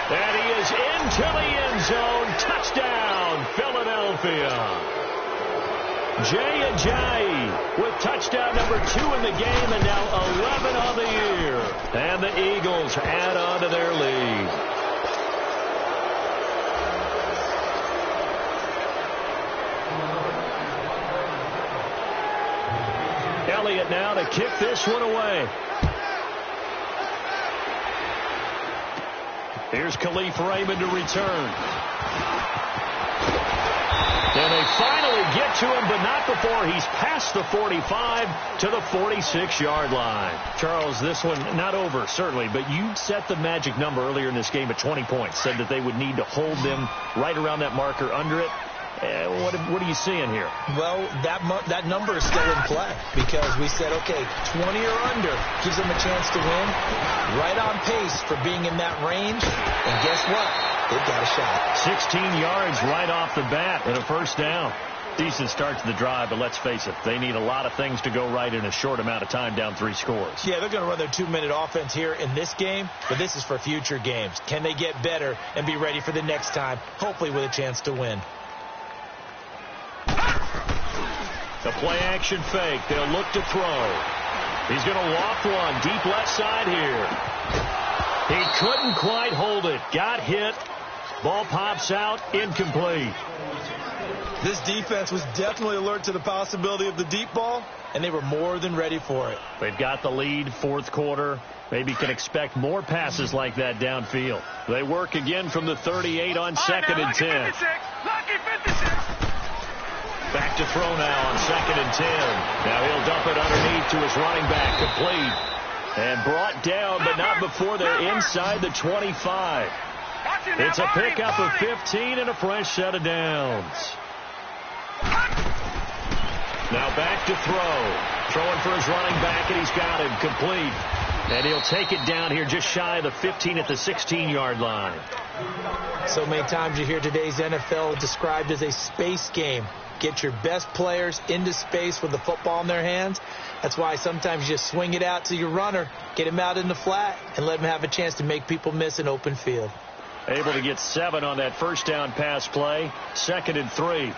And he is into the end zone. Touchdown, Philadelphia. Jay Ajayi with touchdown number 2 in the game, and now 11 on the year. And the Eagles add on to their lead. Elliott now to kick this one away. Here's Khalif Raymond to return. And they finally get to him, but not before he's past the 45 to the 46-yard line. Charles, this one not over, certainly, but you set the magic number earlier in this game at 20 points, said that they would need to hold them right around that marker under it. What are you seeing here? Well, that number is still in play because we said, okay, 20 or under gives them a chance to win. Right on pace for being in that range. And guess what? They've got a shot. 16 yards right off the bat and a first down. Decent start to the drive, but let's face it, they need a lot of things to go right in a short amount of time down 3 scores. Yeah, they're going to run their 2-minute offense here in this game, but this is for future games. Can they get better and be ready for the next time, hopefully with a chance to win? The play-action fake. They'll look to throw. He's going to walk one deep left side here. He couldn't quite hold it. Got hit. Ball pops out. Incomplete. This defense was definitely alert to the possibility of the deep ball, and they were more than ready for it. They've got the lead, 4th quarter. Maybe can expect more passes like that downfield. They work again from the 38 on 2nd and 10. Lucky 56. Back to throw now on 2nd and 10. Now he'll dump it underneath to his running back. Complete. And brought down, but not before they're inside the 25. It's a pickup of 15 and a fresh set of downs. Now back to throw. Throwing for his running back, and he's got him. Complete. And he'll take it down here just shy of the 15 at the 16-yard line. So many times you hear today's NFL described as a space game. Get your best players into space with the football in their hands. That's why sometimes you just swing it out to your runner, get him out in the flat, and let him have a chance to make people miss an open field. Able to get 7 on that first down pass play. 2nd and 3.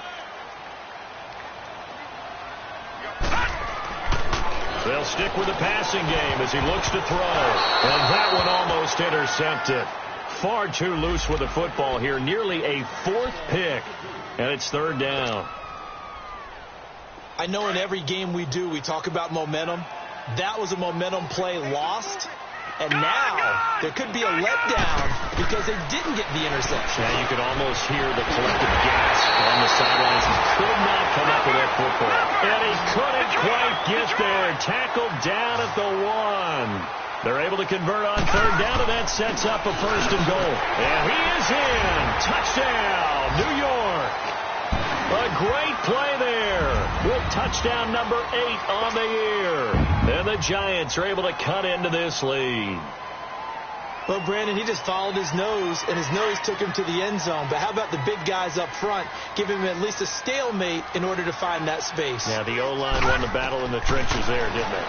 They'll stick with the passing game as he looks to throw. And that one almost intercepted. Far too loose with the football here. Nearly a 4th pick. And it's 3rd down. I know in every game we do, we talk about momentum. That was a momentum play lost. And now there could be a letdown because they didn't get the interception. Yeah, you could almost hear the collective gasp on the sidelines. He could not come up with that football. And he couldn't quite get there. Tackled down at the 1. They're able to convert on 3rd down, and that sets up a 1st and goal. And he is in. Touchdown, New York. A great play there with touchdown number 8 on the year. And the Giants are able to cut into this lead. Well, Brandon, he just followed his nose, and his nose took him to the end zone. But how about the big guys up front? Give him at least a stalemate in order to find that space. Yeah, the O-line won the battle in the trenches there, didn't they?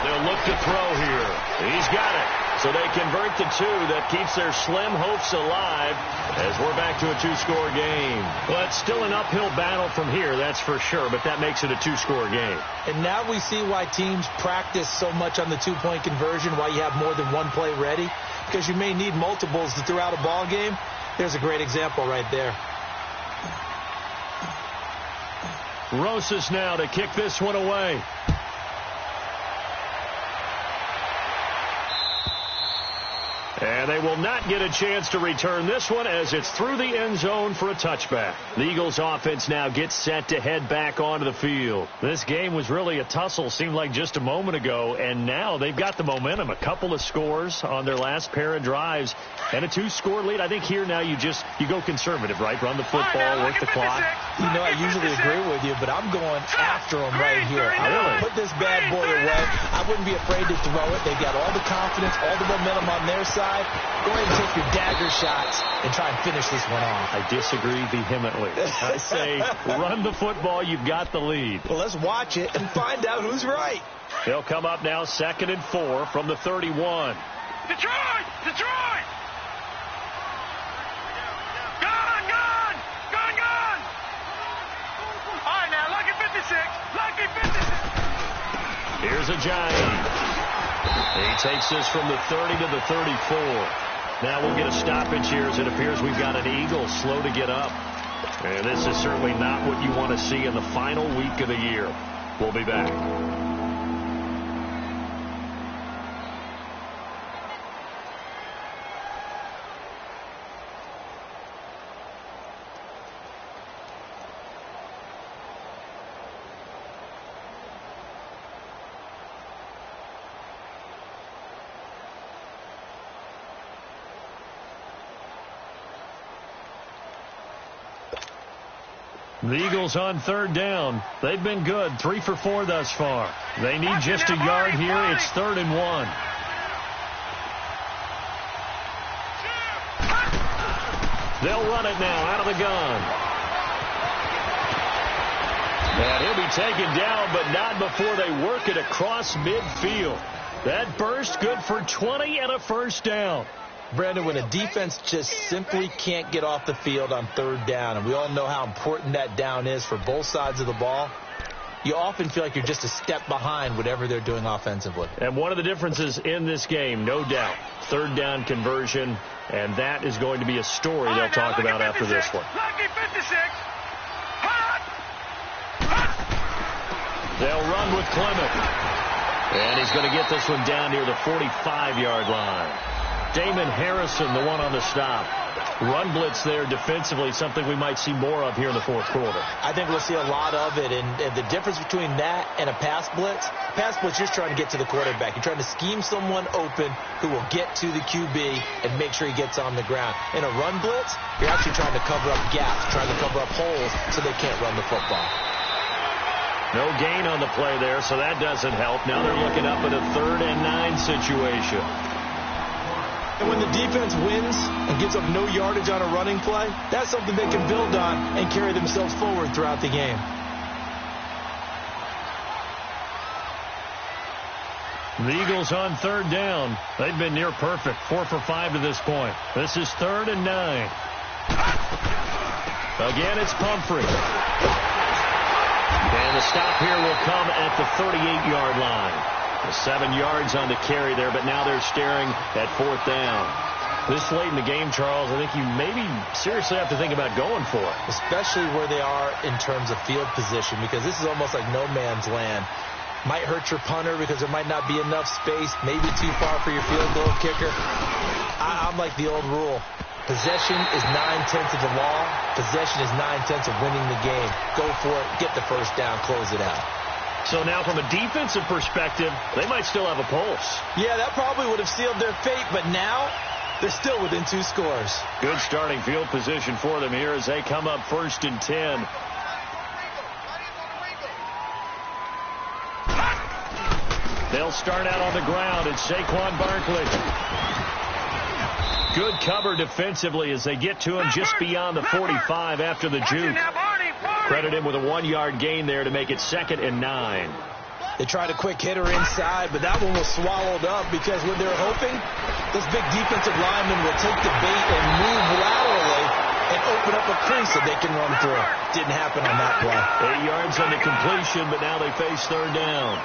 They'll look to throw here. He's got it. So they convert the 2. That keeps their slim hopes alive as we're back to a 2-score game. Well, it's still an uphill battle from here, that's for sure, but that makes it a 2-score game. And now we see why teams practice so much on the 2-point conversion, why you have more than one play ready, because you may need multiples to throw out a ball game. There's a great example right there. Rosas now to kick this one away. And they will not get a chance to return this one as it's through the end zone for a touchback. The Eagles offense now gets set to head back onto the field. This game was really a tussle, seemed like just a moment ago, and now they've got the momentum. A couple of scores on their last pair of drives and a 2-score lead. I think here now you go conservative, right? Run the football, work the clock. You know, I usually agree with you, but I'm going after them right here. I Really? put this bad boy away. I wouldn't be afraid to throw it. They've got all the confidence, all the momentum on their side. Go ahead and take your dagger shots and try and finish this one off. I disagree vehemently. I say run the football. You've got the lead. Well, let's watch it and find out who's right. They'll come up now 2nd and 4 from the 31. Detroit! Detroit! Gone! Gone! Gone! Gone! All right, now, lucky 56. Lucky 56. Here's a giant. He takes this from the 30 to the 34. Now we'll get a stoppage here as it appears we've got an Eagle slow to get up. And this is certainly not what you want to see in the final week of the year. We'll be back. The Eagles on 3rd down. They've been good, 3 for 4 thus far. They need just a yard here. It's 3rd and 1. They'll run it now out of the gun. And he'll be taken down, but not before they work it across midfield. That burst good for 20 and a first down. Brandon, when a defense just simply can't get off the field on 3rd down, and we all know how important that down is for both sides of the ball, you often feel like you're just a step behind whatever they're doing offensively. And one of the differences in this game, no doubt, 3rd down conversion, and that is going to be a story they'll talk about after this one. Lucky 56. Hot. They'll run with Clement. And he's going to get this one down near the 45-yard line. Damon Harrison, the one on the stop. Run blitz there defensively, something we might see more of here in the 4th quarter. I think we'll see a lot of it, and the difference between that and a pass blitz, you're just trying to get to the quarterback. You're trying to scheme someone open who will get to the QB and make sure he gets on the ground. In a run blitz, you're actually trying to cover up gaps, trying to cover up holes so they can't run the football. No gain on the play there, so that doesn't help. Now they're looking up at a 3rd and 9 situation. And when the defense wins and gives up no yardage on a running play, that's something they can build on and carry themselves forward throughout the game. The Eagles on 3rd down. They've been near perfect, 4 for 5 to this point. This is 3rd and 9. Again, it's Pumphrey. And the stop here will come at the 38-yard line. 7 yards on the carry there, but now they're staring at 4th down. This late in the game, Charles, I think you maybe seriously have to think about going for it. Especially where they are in terms of field position, because this is almost like no man's land. Might hurt your punter because there might not be enough space, maybe too far for your field goal kicker. I'm like the old rule. Possession is 9/10 of the law. Possession is 9/10 of winning the game. Go for it, get the first down, close it out. So now from a defensive perspective, they might still have a pulse. Yeah, that probably would have sealed their fate, but now they're still within 2 scores. Good starting field position for them here as they come up 1st and 10. They'll start out on the ground. It's Saquon Barkley. Good cover defensively as they get to him just beyond the 45 after the juke. Credit him with a 1-yard gain there to make it 2nd and 9. They tried a quick hitter inside, but that one was swallowed up because when they're hoping, those big defensive linemen will take the bait and move laterally and open up a crease that they can run through. Didn't happen on that play. 8 yards on the completion, but now they face third down.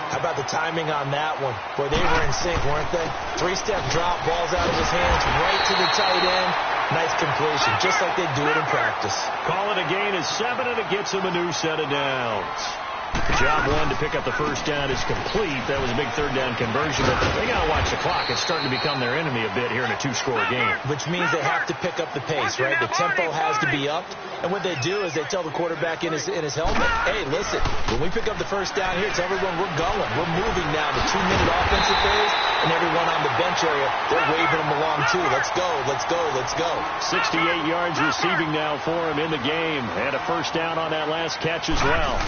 How about the timing on that one? Boy, they were in sync, weren't they? 3-step drop, ball's out of his hands, right to the tight end. Nice completion, just like they do it in practice. Call it a gain of 7, and it gets them a new set of downs. Job 1 to pick up the first down is complete. That was a big third down conversion, but they got to watch the clock. It's starting to become their enemy a bit here in a 2-score game. Which means they have to pick up the pace, right? The tempo has to be upped. And what they do is they tell the quarterback in his helmet, hey, listen, when we pick up the first down here, tell everyone we're going. We're moving now. The 2-minute offensive phase, and everyone on the bench area, they're waving them along too. Let's go, let's go, let's go. 68 yards receiving now for him in the game. And a first down on that last catch as well.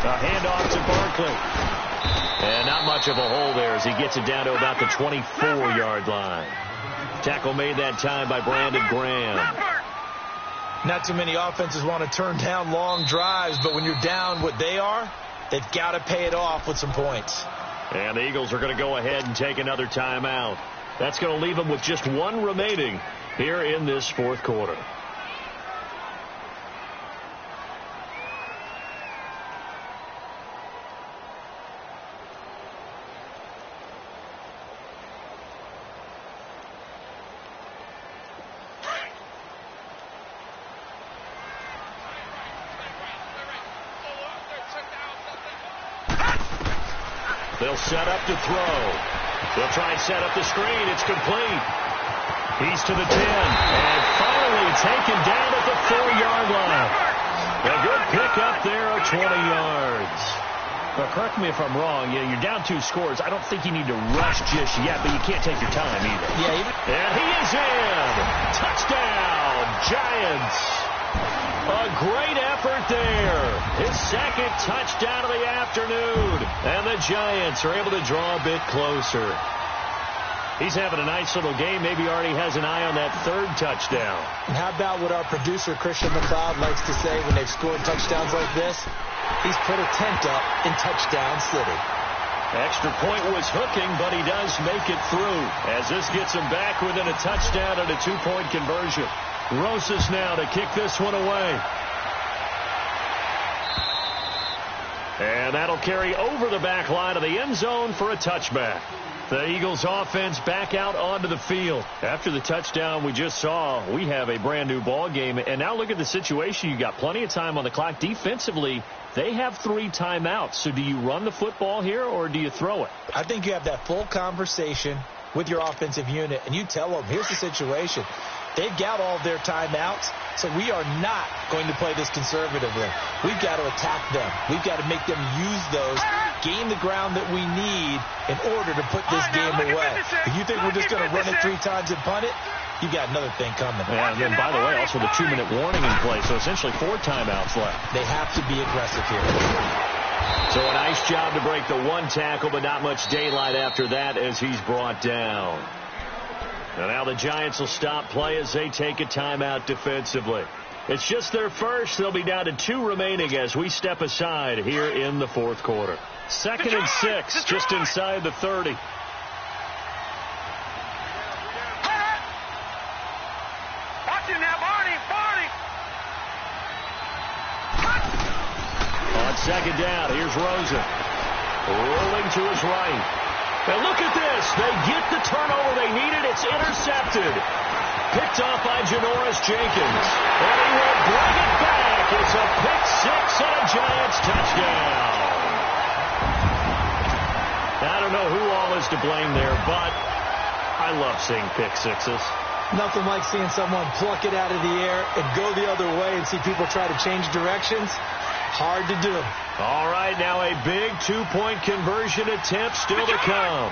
A handoff to Barkley. And not much of a hole there as he gets it down to about the 24-yard line. Tackle made that time by Brandon Graham. Not too many offenses want to turn down long drives, but when you're down what they are, they've got to pay it off with some points. And the Eagles are going to go ahead and take another timeout. That's going to leave them with just 1 remaining here in this fourth quarter. They'll set up to throw. They'll try and set up the screen. It's complete. He's to the 10. And finally taken down at the 4-yard line. A good pickup there of 20 yards. But correct me if I'm wrong. You're down 2 scores. I don't think you need to rush just yet, but you can't take your time either. Yeah. And he is in. Touchdown, Giants. A great effort there. His second touchdown of the afternoon. And the Giants are able to draw a bit closer. He's having a nice little game. Maybe already has an eye on that 3rd touchdown. And how about what our producer, Christian McLeod, likes to say when they've scored touchdowns like this? He's put a tent up in Touchdown City. Extra point was hooking, but he does make it through. As this gets him back within a touchdown and a 2-point conversion. Rosas now to kick this one away. And that'll carry over the back line of the end zone for a touchback. The Eagles offense back out onto the field. After the touchdown we just saw, we have a brand new ball game. And now look at the situation. You got plenty of time on the clock. Defensively, they have 3 timeouts. So do you run the football here or do you throw it? I think you have that full conversation with your offensive unit, and you tell them, here's the situation. They've got all of their timeouts, so we are not going to play this conservatively. We've got to attack them. We've got to make them use those, gain the ground that we need in order to put this game away. If you think we're just going to run it 3 times and punt it, you got another thing coming. And then, by the way, also the 2-minute warning in play, so essentially 4 timeouts left. They have to be aggressive here. So a nice job to break the 1 tackle, but not much daylight after that as he's brought down. And now the Giants will stop play as they take a timeout defensively. It's just their first. They'll be down to 2 remaining as we step aside here in the fourth quarter. 2nd and 6, just inside the 30. Watch it now, Barney. On 2nd down, here's Rosen. Rolling to his right. And look at this. They get the turnover they needed. It's intercepted. Picked off by Janoris Jenkins. And he will bring it back. It's a pick 6 and a Giants touchdown. I don't know who all is to blame there, but I love seeing pick 6s. Nothing like seeing someone pluck it out of the air and go the other way and see people try to change directions. Hard to do. All right, now a big 2-point conversion attempt still to come.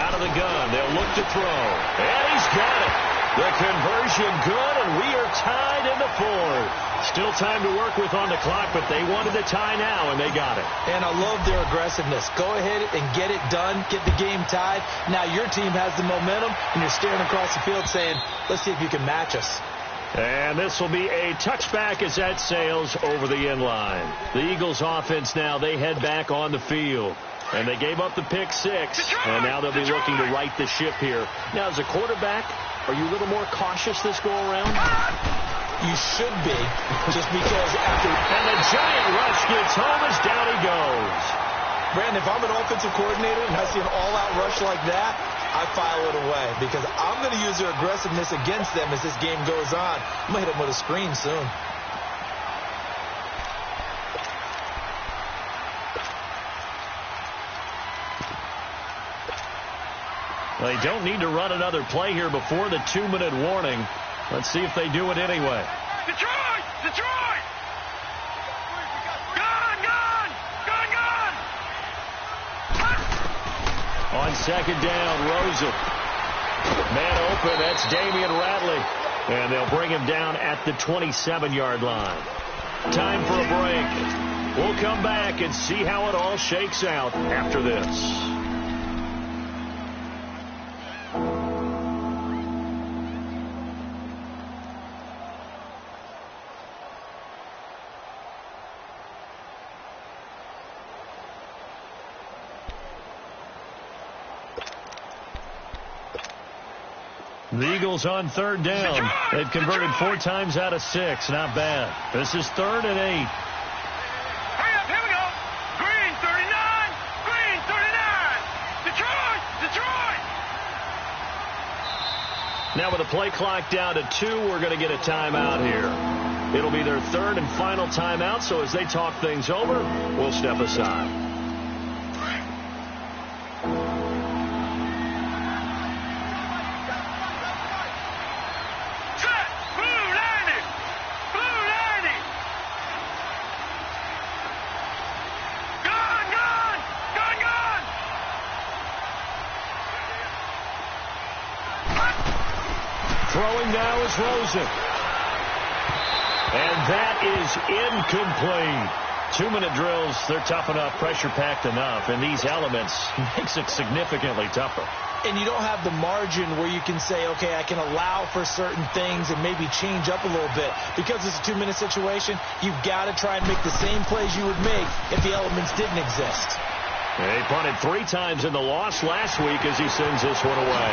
Out of the gun, they'll look to throw. And he's got it. The conversion good, and we are tied in the 4th. Still time to work with on the clock, but they wanted the tie now, and they got it. And I love their aggressiveness. Go ahead and get it done. Get the game tied. Now your team has the momentum, and you're staring across the field saying, let's see if you can match us. And this will be a touchback as that sails over the end line. The Eagles offense now, they head back on the field. And they gave up the pick six, and now they'll be looking to right the ship here. Now, as a quarterback, are you a little more cautious this go-around? You should be, just because after... And the giant rush gets home as down he goes. Brandon, if I'm an offensive coordinator and I see an all-out rush like that, I file it away because I'm going to use their aggressiveness against them as this game goes on. I'm going to hit them with a screen soon. They don't need to run another play here before the 2-minute warning. Let's see if they do it anyway. Detroit! Detroit! Gone! Gone! Gone! Gone! On second down, Rosen. Man open, that's Damian Ratley. And they'll bring him down at the 27-yard line. Time for a break. We'll come back and see how it all shakes out after this. The Eagles on third down. They've converted 4 times out of 6. Not bad. This is 3rd and 8. Hurry up, here we go. Green 39. Green 39. Detroit! Detroit! Now with the play clock down to 2, we're going to get a timeout here. It'll be their 3rd and final timeout, so as they talk things over, we'll step aside. Throwing now is Rosen. And that is incomplete. 2-minute drills, they're tough enough, pressure-packed enough, and these elements makes it significantly tougher. And you don't have the margin where you can say, okay, I can allow for certain things and maybe change up a little bit. Because it's a 2-minute situation, you've got to try and make the same plays you would make if the elements didn't exist. They punted 3 times in the loss last week as he sends this one away.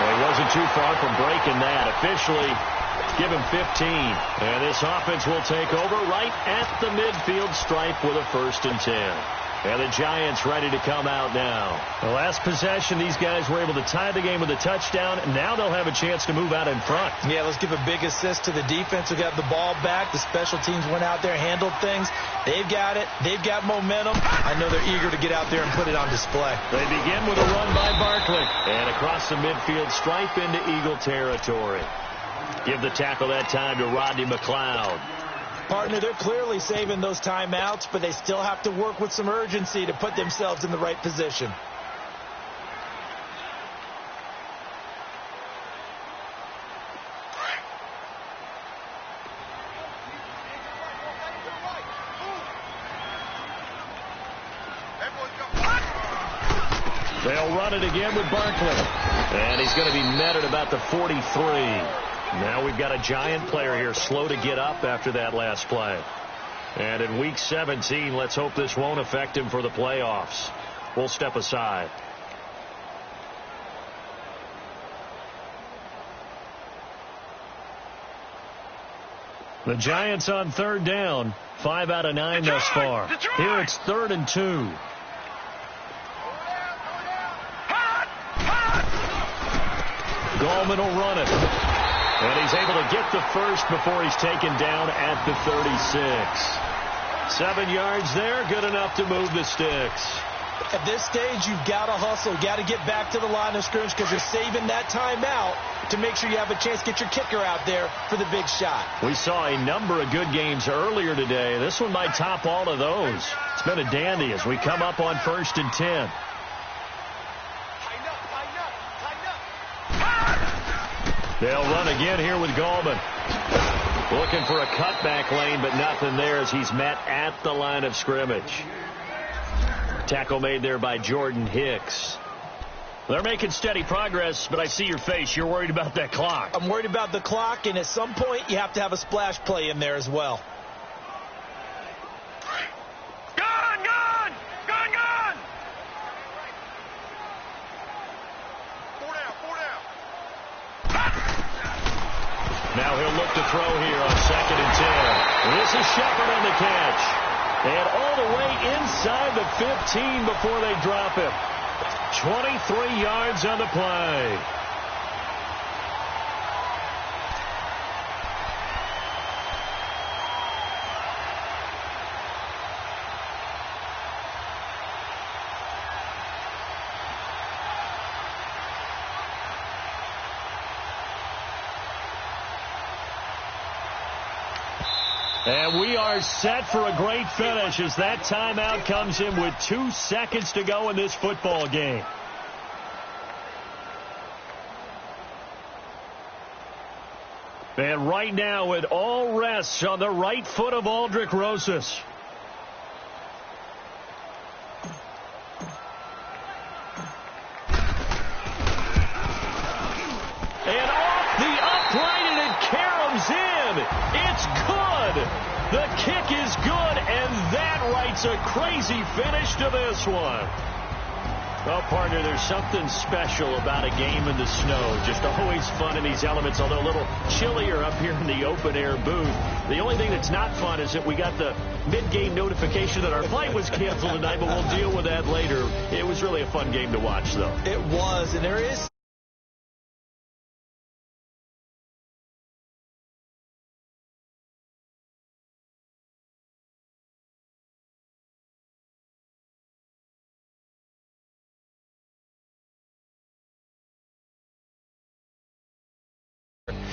Well, he wasn't too far from breaking that. Officially, give him 15. And this offense will take over right at the midfield stripe with a 1st and 10. And the Giants ready to come out now. The last possession, these guys were able to tie the game with a touchdown. And now they'll have a chance to move out in front. Yeah, let's give a big assist to the defense who got the ball back. The special teams went out there, handled things. They've got it. They've got momentum. I know they're eager to get out there and put it on display. They begin with a run by Barkley. And across the midfield stripe into Eagle territory. Give the tackle that time to Rodney McLeod. Partner, they're clearly saving those timeouts, but they still have to work with some urgency to put themselves in the right position. They'll run it again with Barkley. And he's going to be met at about the 43. Now we've got a Giant player here slow to get up after that last play. And in Week 17, let's hope this won't affect him for the playoffs. We'll step aside. The Giants on 3rd down. 5 out of 9 thus far. Here it's 3rd and 2. Gallman will run it. And he's able to get the first before he's taken down at the 36. 7 yards there, good enough to move the sticks. At this stage, you've got to hustle. Got to get back to the line of scrimmage because you're saving that timeout to make sure you have a chance to get your kicker out there for the big shot. We saw a number of good games earlier today. This one might top all of those. It's been a dandy as we come up on 1st and 10. They'll run again here with Gallman. Looking for a cutback lane, but nothing there as he's met at the line of scrimmage. Tackle made there by Jordan Hicks. They're making steady progress, but I see your face. You're worried about that clock. I'm worried about the clock, and at some point, you have to have a splash play in there as well. Gun! Gun! Gun! Gun! 4 down, 4 down. Now he'll look to throw here on 2nd and 10. This is Shepard on the catch. And all the way inside the 15 before they drop him. 23 yards on the play. And we are set for a great finish as that timeout comes in with 2 seconds to go in this football game. And right now it all rests on the right foot of Aldrick Rosas. And off the upright, and it caroms in. It's good. The kick is good, and that writes a crazy finish to this one. Well, partner, there's something special about a game in the snow. Just always fun in these elements, although a little chillier up here in the open-air booth. The only thing that's not fun is that we got the mid-game notification that our flight was canceled tonight, but we'll deal with that later. It was really a fun game to watch, though. It was, and there is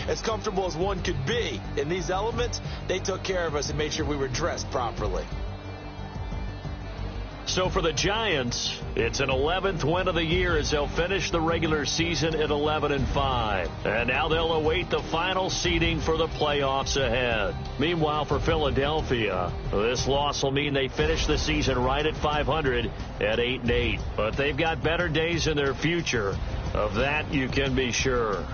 as comfortable as one could be. In these elements, they took care of us and made sure we were dressed properly. So for the Giants, it's an 11th win of the year as they'll finish the regular season at 11-5. And now they'll await the final seeding for the playoffs ahead. Meanwhile, for Philadelphia, this loss will mean they finish the season right at 500 at 8-8. But they've got better days in their future. Of that, you can be sure.